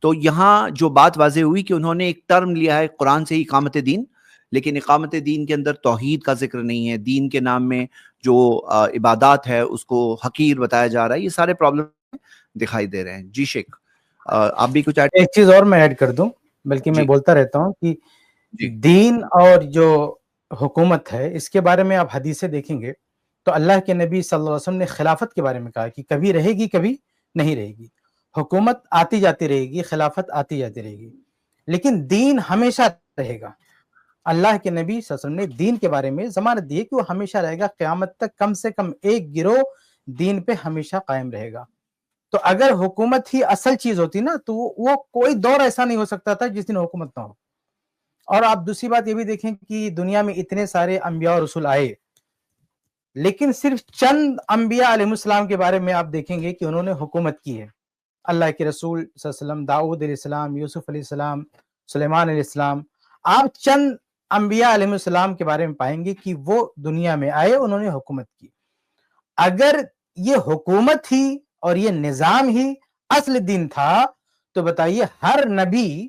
تو یہاں جو بات واضح ہوئی کہ انہوں نے ایک ٹرم لیا ہے قرآن سے ہی اقامت دین، لیکن اقامت دین کے اندر توحید کا ذکر نہیں ہے، دین کے نام میں جو عبادات ہے اس کو حقیر بتایا جا رہا ہے، یہ سارے پرابلم دکھائی دے رہے ہیں۔ جی شیخ آپ بھی کچھ ایک چیز اور میں ایڈ کر دوں، بلکہ میں بولتا رہتا ہوں کہ دین اور جو حکومت ہے اس کے بارے میں آپ حدیثیں دیکھیں گے تو اللہ کے نبی صلی اللہ علیہ وسلم نے خلافت کے بارے میں کہا کہ کبھی رہے گی کبھی نہیں رہے گی، حکومت آتی جاتی رہے گی، خلافت آتی جاتی رہے گی، لیکن دین ہمیشہ رہے گا۔ اللہ کے نبی صلی اللہ علیہ وسلم نے دین کے بارے میں ضمانت دی ہے کہ وہ ہمیشہ رہے گا، قیامت تک کم سے کم ایک گروہ دین پہ ہمیشہ قائم رہے گا۔ تو اگر حکومت ہی اصل چیز ہوتی نا تو وہ کوئی دور ایسا نہیں ہو سکتا تھا جس دن حکومت نہ ہو۔ اور آپ دوسری بات یہ بھی دیکھیں کہ دنیا میں اتنے سارے انبیاء اور رسول آئے، لیکن صرف چند انبیاء علیہ السلام کے بارے میں آپ دیکھیں گے کہ انہوں نے حکومت کی ہے۔ اللہ کے رسول صلی اللہ علیہ وسلم، داؤد علیہ السلام، یوسف علیہ السلام، سلیمان علیہ السلام، آپ چند انبیاء علیہ السلام کے بارے میں پائیں گے کہ وہ دنیا میں آئے، انہوں نے حکومت کی۔ اگر یہ حکومت ہی اور یہ نظام ہی اصل دین تھا تو بتائیے ہر نبی